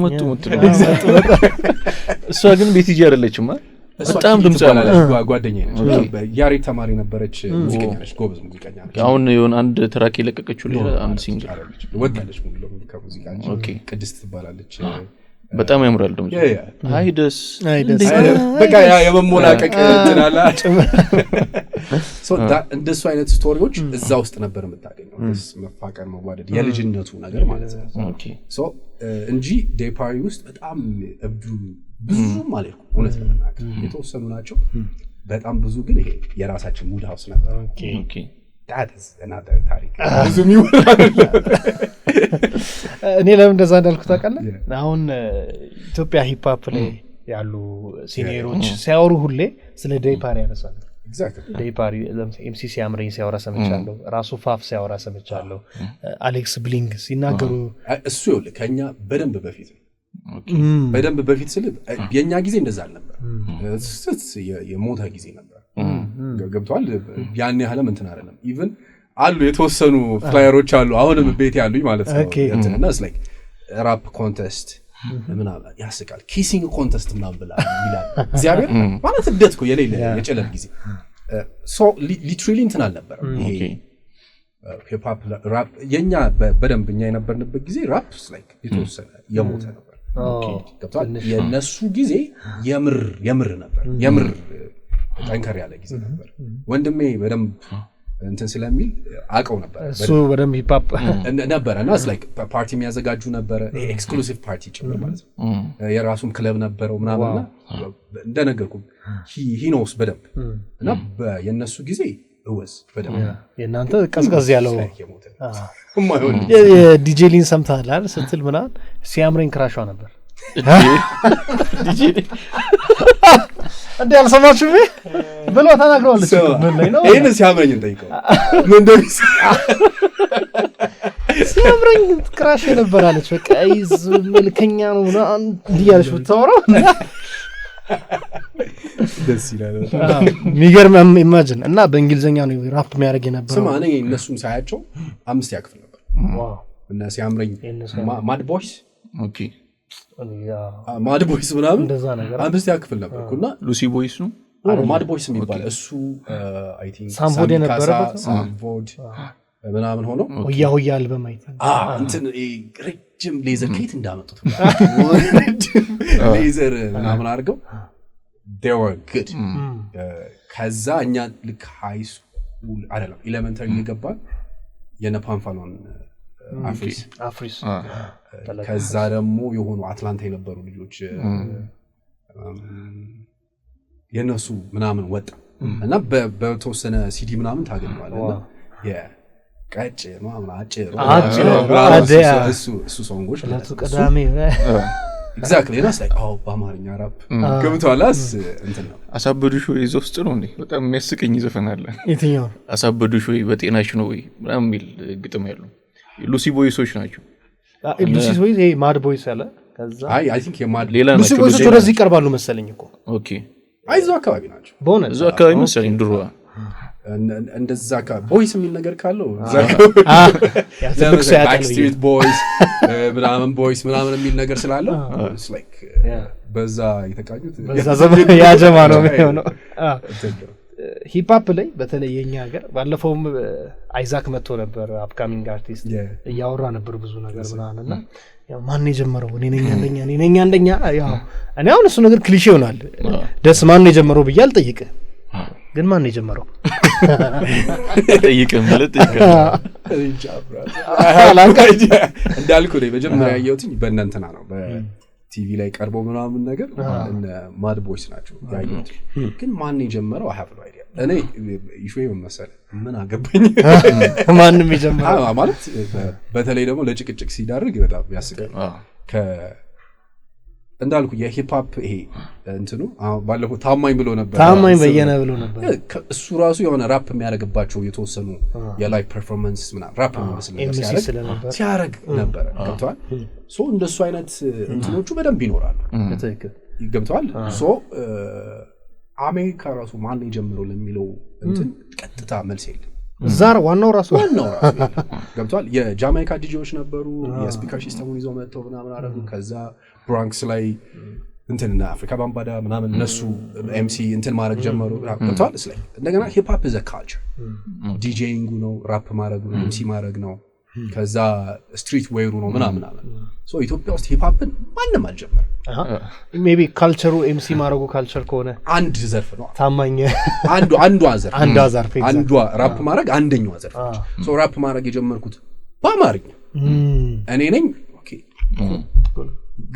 እሷ ግን ቤቲጂ አይደለችም በጣም ድምጽ ያለች ጓደኛዬ ነች። ያሬድ ተማሪ ነበረች። ሙዚቀኛ ነች፣ ጎበዝ ሙዚቀኛ ነች። አሁን የሆነ አንድ ትራክ የለቀቀችው ሌላ አንድ ሲንግል ወጣለች ሙሉ ከሙዚቃ እንጂ ቅድስት ትባላለች። በጣም ያምራል ደግሞ አይ ደስ በቃ የመሞላቀቅ እንትናላ እንደሱ አይነት ስቶሪዎች እዛ ውስጥ ነበር የምታገኘው። መፋቀር መዋደድ የልጅነቱ ነገር ማለት ነው እንጂ ዴይ ፓርቲ ውስጥ በጣም እብዱ ብዙ ማለት ነው። እውነት ለመናገር የተወሰኑ ናቸው። በጣም ብዙ ግን ይሄ የራሳችን ሙድ ሃውስ ነበር። that is another ታሪክ ብዙ የሚወራ እኔ ለምን እንደዛ እንዳልኩት ታውቃለህ? አሁን ኢትዮጵያ ሂፕ ሆፕ ላይ ያሉ ሲኒየሮች ሲያወሩ ሁሌ ስለ ዴይ ፓርቲ ያነሳሉ። ዴይ ፓርቲ ኤምሲ ሲያምረኝ ሲያወራ ሰምቻለሁ። ራሱ ፋፍ ሲያወራ ሰምቻለሁ። አሌክስ ብሊንግ ሲናገሩ እሱ ይኸውልህ ከኛ በደንብ በፊት ነው። በደንብ በፊት ስል የኛ ጊዜ እንደዛ አልነበር። የሞታ ጊዜ ነበር። ገብቷል። ያን ያህልም እንትን አይደለም። ኢቭን አሉ የተወሰኑ ፍላየሮች አሉ አሁንም ቤት ያሉኝ ማለት ነው። እንትና ላይክ ራፕ ኮንቴስት ምናምን ያስቃል። ኪሲንግ ኮንቴስት ምናምን ብላ ይላል። እግዚአብሔር ማለት እደት እኮ የሌለ የጨለል ጊዜ ሶ ሊትራሊ እንትን አልነበረም። ይሄ ሂፕ ሆፕ ራፕ የኛ በደንብ እኛ የነበርንበት ጊዜ ራፕ ላይክ የተወሰነ የሞተ ነበር። ገብቷል። የነሱ ጊዜ የምር ነበር። የምር ጠንከር ያለ ጊዜ ነበር። ወንድሜ በደንብ እንትን ስለሚል አቀው ነበር እሱ በደንብ ሂፕ ሆፕ ነበር እና ላይክ ፓርቲ የሚያዘጋጁ ነበር። ኤክስክሉሲቭ ፓርቲ ጭምር ማለት ነው። የራሱም ክለብ ነበረው ምናምንና እንደነገርኩ ሂ ኖውስ በደንብ እና የነሱ ጊዜ እወስ በደንብ የእናንተ ቀዝቀዝ ያለው የዲጄ ሊን ሰምተሃል አይደል ስትል ምናምን ሲያምረኝ ክራሿ ነበር ዲጄ እንዴ አልሰማችሁ ብሎ ተናግረዋለች። ምን ላይ ነው ይሄን ሲያምረኝ እንጠይቀው ምን እንደሚስ ሲያምረኝ ክራሽ ነበር አለች። በቃ ይዝ መልከኛ ነው እና እንዲያለሽ ብታወራው ደስ ይላል። የሚገርም ኢማጂን እና በእንግሊዘኛ ነው ራፕ የሚያደርግ የነበረው። ስማ እኔ እነሱም ሳያቸው 5 ያክፍል ነበር። ዋው እና ሲያምረኝ ማድ ቦይስ ኦኬ ማድ ቦይስ ምናምን እንደዛ ነገር 5ኛ ክፍል ነበርኩና ሉሲ ቦይስ ነው ማድ ቦይስ የሚባል እሱ አይ ቲንክ ሳምቮድ የነበረበት ሳምቮድ ምናምን ሆኖ ሆያ ሆያ አልበም አይተን እንትን ረጅም ሌዘር ከየት እንዳመጡት ሌዘር ምናምን አድርገው they were good ከዛ እኛ ልክ ሃይ ስኩል አይደለም ኤሌመንተሪ የገባን የነፓንፋሎን አፍሪስ ከዛ ደግሞ የሆኑ አትላንታ የነበሩ ልጆች የነሱ ምናምን ወጣ እና በተወሰነ ሲዲ ምናምን ታገኘዋለና የቀጭ ምናምን አጭር እሱ ሶንጎች ቅዳሜ ኤግዛክትሊ እና ሳይ በአማርኛ ራፕ ገብቷላስ እንትን ነው አሳበዱሽ ወይ እዛ ውስጥ ነው እንዴ በጣም የሚያስቀኝ ዘፈን አለ የትኛው አሳበዱሽ ወይ በጤናሽ ነው ወይ ምናምን የሚል ግጥም ያለው ሉሲ ቦይሶች ናቸው ሉሲ ቦይስ ይሄ ማድ ቦይስ አለ ከዛ አይ ቲንክ የማድ ሌላ ሉሲ ቦይስ ወደዚህ ይቀርባሉ መሰለኝ እኮ ኦኬ አይዞህ አካባቢ ናቸው በሆነ እዛ አካባቢ መሰለኝ ድሮ እንደዛ አካባቢ ቦይስ የሚል ነገር ካለው ባክስትሪት ቦይስ ምናምን ቦይስ ምናምን የሚል ነገር ስላለው በዛ የተቃኙት በዛ ዘመን ያጀማ ነው የሚሆነው ሂፕሆፕ ላይ በተለይ የኛ ሀገር ባለፈውም አይዛክ መጥቶ ነበር አፕካሚንግ አርቲስት እያወራ ነበር ብዙ ነገር ምናምንና ያው ማን የጀመረው እኔ ነኝ አንደኛ ያው እኔ አሁን እሱ ነገር ክሊሼ ይሆናል ደስ ማን የጀመረው ብዬ አልጠይቅህ ግን ማን የጀመረው ጠይቅህ ማለት እንዳልኩ ነው መጀመሪያ ያየሁት በእናንተና ነው በቲቪ ላይ ቀርቦ ምናምን ነገር እነ ማድ ቦይስ ናቸው ያየሁት ግን ማን የጀመረው I have no idea እኔ ኢሹዬ መሰለኝ ምን አገባኝ ማንንም የጀመረው ማለት በተለይ ደግሞ ለጭቅጭቅ ሲዳርግ በጣም ያስቀል እንዳልኩ የሂፕሆፕ ይሄ እንትኑ ባለፈው ታማኝ ብሎ ነበር በየነ ብሎ ነበር እሱ ራሱ የሆነ ራፕ የሚያደርግባቸው የተወሰኑ የላይቭ ፐርፎርማንስ ምናምን ራፕ የሚመስል ነገር ሲያደርግ ነበር ገብቷል ሶ እንደሱ አይነት እንትኖቹ በደንብ ይኖራሉ ገብቷል ሶ አሜሪካ ራሱ ማን የጀመረው ለሚለው እንትን ቀጥታ መልስ የለም ዛር ዋናው ራሱ ገብቷል የጃማይካ ዲጂዎች ነበሩ የስፒከር ሲስተሙን ይዘው መጥተው ምናምን አደረጉ ከዛ ብራንክስ ላይ እንትና አፍሪካ ባምባዳ ምናምን እነሱ ኤምሲ እንትን ማድረግ ጀመሩ ገብቷል ስለ እንደገና ሂፕ ሆፕ is a culture ዲጄይንጉ ነው ራፕ ማድረጉ ነው ኤምሲ ማድረግ ነው ከዛ ስትሪት ዌሩ ነው ምናምን ሶ ኢትዮጵያ ውስጥ ሂፕ ሆፕን ማንንም አልጀመረም ሜቢ ካልቸሩ ኤምሲ ማድረጉ ካልቸር ከሆነ አንድ ዘርፍ ነው ታማኝ አንዷ ዘርፍ አንዷ ራፕ ማድረግ አንደኛዋ ዘርፍ ሶ ራፕ ማድረግ የጀመርኩት በአማርኛ እኔ ነኝ ኦኬ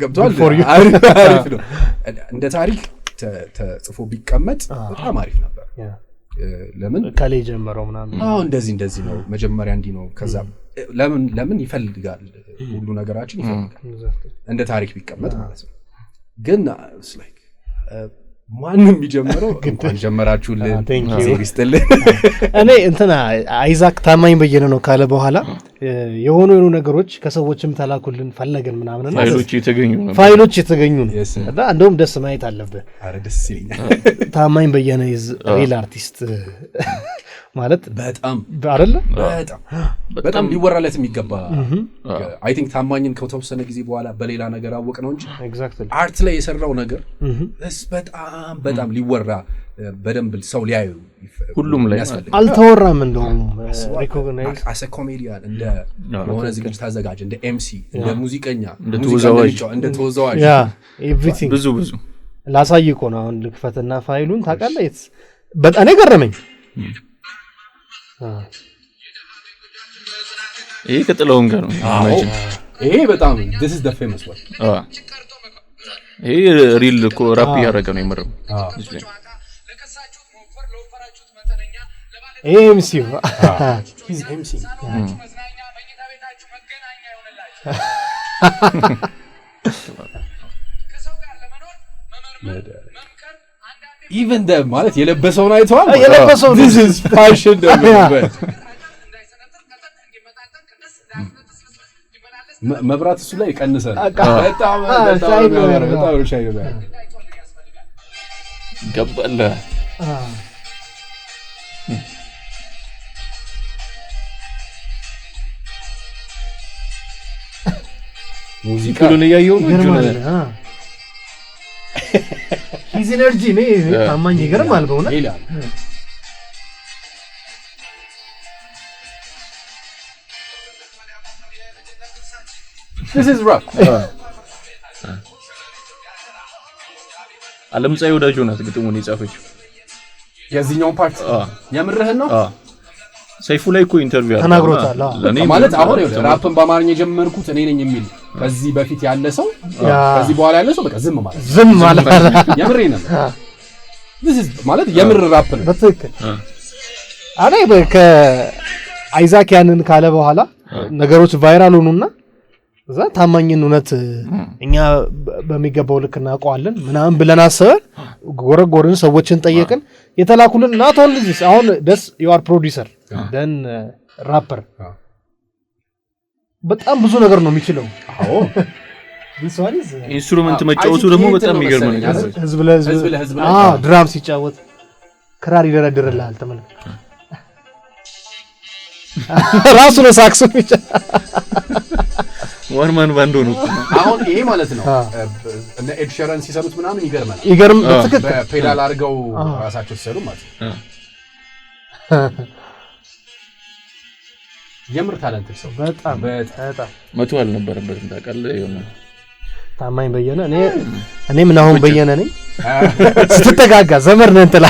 ገብቷል አሪፍ ነው እንደ ታሪክ ተጽፎ ቢቀመጥ በጣም አሪፍ ነበር ለምን ካለ ጀመረው ምናምን እንደዚህ ነው መጀመሪያ እንዲ ነው ከዛ ለምን ይፈልጋል ሁሉ ነገራችን ይፈልጋል እንደ ታሪክ ቢቀመጥ ማለት ነው ግን ማንንም ይጀምረው እንኳን ጀመራችሁልን ሴሪስትልን እኔ እንትና አይዛክ ታማኝ በየነ ነው ካለ በኋላ የሆኑ ነገሮች ከሰዎችም ተላኩልን ፈለገን ምናምን ፋይሎች የተገኙ ነው እና እንደውም ደስ ማየት አለበት አረ ደስ ይለኛል ታማኝ በየነ is real artist ማለት በጣም አይደለ በጣም ሊወራለት የሚገባ አይ ቲንክ ታማኝን ከተወሰነ ጊዜ በኋላ በሌላ ነገር አወቅ ነው እንጂ ኤግዛክትሊ አርት ላይ የሰራው ነገር በጣም ሊወራ በደንብ ሰው ሊያዩ ሁሉም ላይ አልተወራም እንደውም ሪኮግናይዝ አስ አ ኮሜዲያን እንደ የሆነ ዝግጅት አዘጋጅ እንደ ኤምሲ እንደ ሙዚቀኛ እንደ ተወዛዋዥ ያ ኤቭሪቲንግ ብዙ ላሳይ እኮ ነው አሁን ልክፈትና ፋይሉን ታውቃለህ በጣም ገረመኝ ይሄ ከጥለውን ጋር ነው ይሄ በጣም this is the famous one ይሄ ሪል እኮ ራፕ ያደረገ ነው የምርም ኤምሲ ኤምሲ ኢቨን ደ ማለት የለበሰውን አይተዋል የለበሰው this is fashion ደምበት መብራት እሱ ላይ ይቀንሳል በጣም ሻይ ነው ገባለ ሙዚቃውን እያየሁ ሂዝ ኤነርጂ ነው ታማኝ ይገርማል በእውነት this is rock አለምፀሐይ ወዳጆ ናት ግጥሙን የጻፈችው የዚህኛው ፓርት የምርህን ነው ሰይፉ ላይ እኮ ኢንተርቪው አለ ተናግሮታል ማለት አሁን ራፕን በአማርኛ የጀመርኩት እኔ ነኝ የሚል ከዚህ በፊት ያለ ሰው ከዚህ በኋላ ያለ ሰው በቃ ዝም ማለት የምሬ ነው this is ማለት የምር ራፕ ነው በትክክል አሬ ከአይዛክ ያንን ካለ በኋላ ነገሮች ቫይራል ሆኑና እዛ ታማኝን እውነት እኛ በሚገባው ልክ እናውቀዋለን ምናምን ብለን አሰበን ጎረጎርን ሰዎችን ጠየቅን የተላኩልን not only this አሁን ደስ you are producer then rapper በጣም ብዙ ነገር ነው የሚችለው አዎ ኢንስትሩመንት መጫወቱ ደግሞ በጣም የሚገርም ነው ህዝብ ለህዝብ ድራም ሲጫወት ክራር ይደረድርልሃል ተመልከት ራሱ ነው ሳክስ ብቻ ዋርማን ባንዶ ነው አሁን ይሄ ማለት ነው እነ ኤድ ሸረን ሲሰሩት ምናምን ይገርም በትክክል በፔዳል አድርገው ራሳቸው ሲሰሩ ማለት ነው የምር ታለንት ሰው በጣም መቶ አልነበረበትም ታውቃለህ የሆነ ታማኝ በየነ እኔ ምን አሁን በየነ ነኝ ስትጠጋጋ ዘመር ነን እንጥላ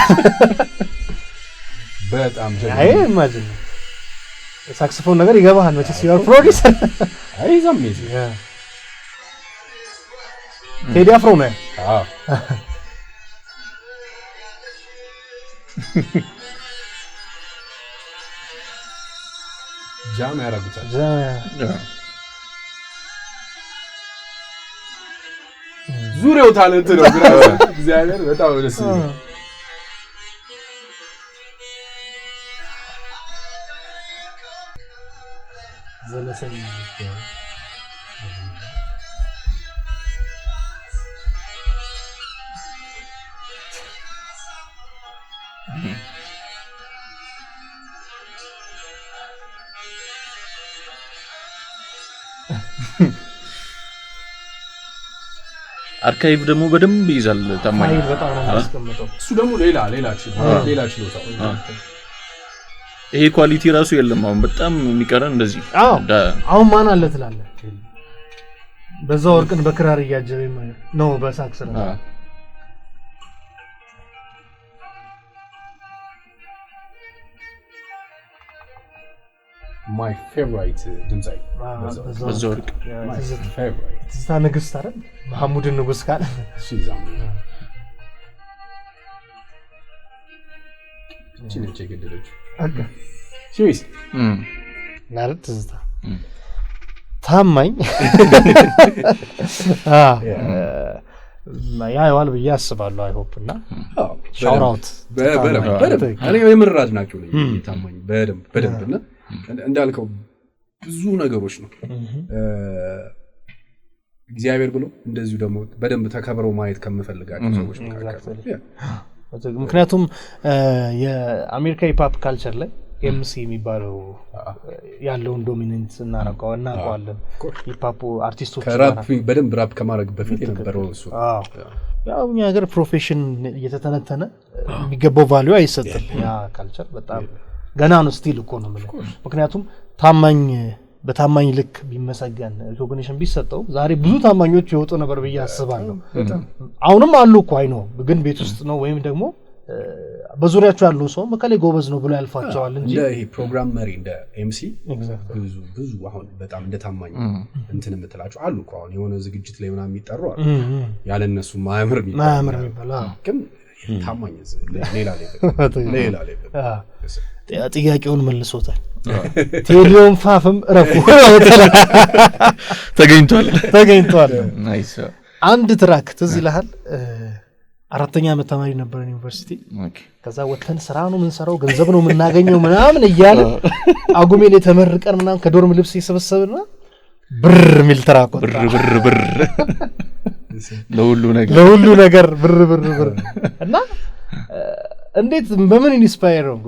በጣም አይ ኢማጂን ሳክስፎን ነገር ይገባሃል መቼስ you are producer አይ ዘምዝ ቴዲ አፍሮ ነው ጃም ያረጉታል ዙሪያው ታለንት ነው እግዚአብሔር በጣም ደስ ይላል ዘለሰኝ አርካይቭ ደግሞ በደንብ ይዛል ታማኝ በጣም ነው ያስቀምጠው እሱ ደግሞ ሌላ ችሎታ ይሄ ኳሊቲ ራሱ የለም አሁን በጣም የሚቀረን እንደዚህ አሁን ማን አለ ትላለህ በዛው ወርቅን በክራር እያጀበ ነው በሳክስ ነው my favorite ድምጻይ በዛው ወርቅ my favorite ትዝታ ንግስት አይደል መሐሙድን ንጉስ ካለ ሲዛም ቺንቼ ገደለች ሲሪስ ማለት ትዝታ ታማኝ ያየዋል ብዬ አስባለሁ አይ ሆፕ እና ሻውት አውት በደንብ እኔ የምር አድናቂው ነኝ ታማኝ በደንብ እና እንዳልከው ብዙ ነገሮች ነው እግዚአብሔር ብሎ እንደዚሁ ደግሞ በደንብ ተከብረው ማየት ከምፈልጋቸው ሰዎች መካከል ምክንያቱም የአሜሪካ ሂፕ ካልቸር ላይ ኤምሲ የሚባለው ያለውን ዶሚናንት እናውቀዋለን ሂፕ አርቲስቶች ከራፕ በደንብ ራፕ ከማድረግ በፊት የነበረው እሱ ያው እኛ ሀገር ፕሮፌሽን እየተተነተነ የሚገባው ቫልዩ አይሰጥም ያ ካልቸር በጣም ገና ነው ስቲል እኮ ነው ማለት ምክንያቱም ታማኝ በታማኝ ልክ ቢመሰገን ሪኮግኒሽን ቢሰጠው ዛሬ ብዙ ታማኞች ይወጡ ነበር ብዬ አስባለሁ አሁንም አሉ እኮ አይ ነው ግን ቤት ውስጥ ነው ወይም ደግሞ በዙሪያቸው ያለው ሰው መከለ ጎበዝ ነው ብሎ ያልፋቸዋል እንጂ እንደ ይሄ ፕሮግራም መሪ እንደ ኤምሲ ብዙ አሁን በጣም እንደ ታማኝ እንትን የምትላቸው አሉ እኮ አሁን የሆነ ዝግጅት ላይ ምናምን የሚጠሩ አሉ ያለ እነሱ ማያምር የሚባል ግን ታማኝ ሌላ ጥያቄውን መልሶታል ቴሊዮን ፋፍም ረፉ ተገኝቷል ናይስ አንድ ትራክ ትዝ ይልሃል አራተኛ ዓመት ተማሪ ነበር ዩኒቨርሲቲ ከዛ ወተን ስራ ነው ምን ሰራው ገንዘብ ነው የምናገኘው ምናምን እያለ አጉሜን የተመረቀን ምናምን ከዶርም ልብስ ይሰበሰብና ብር ሚል ትራክ ብር ለሁሉ ነገር ብር እና እንዴት በምን ኢንስፓየር ነው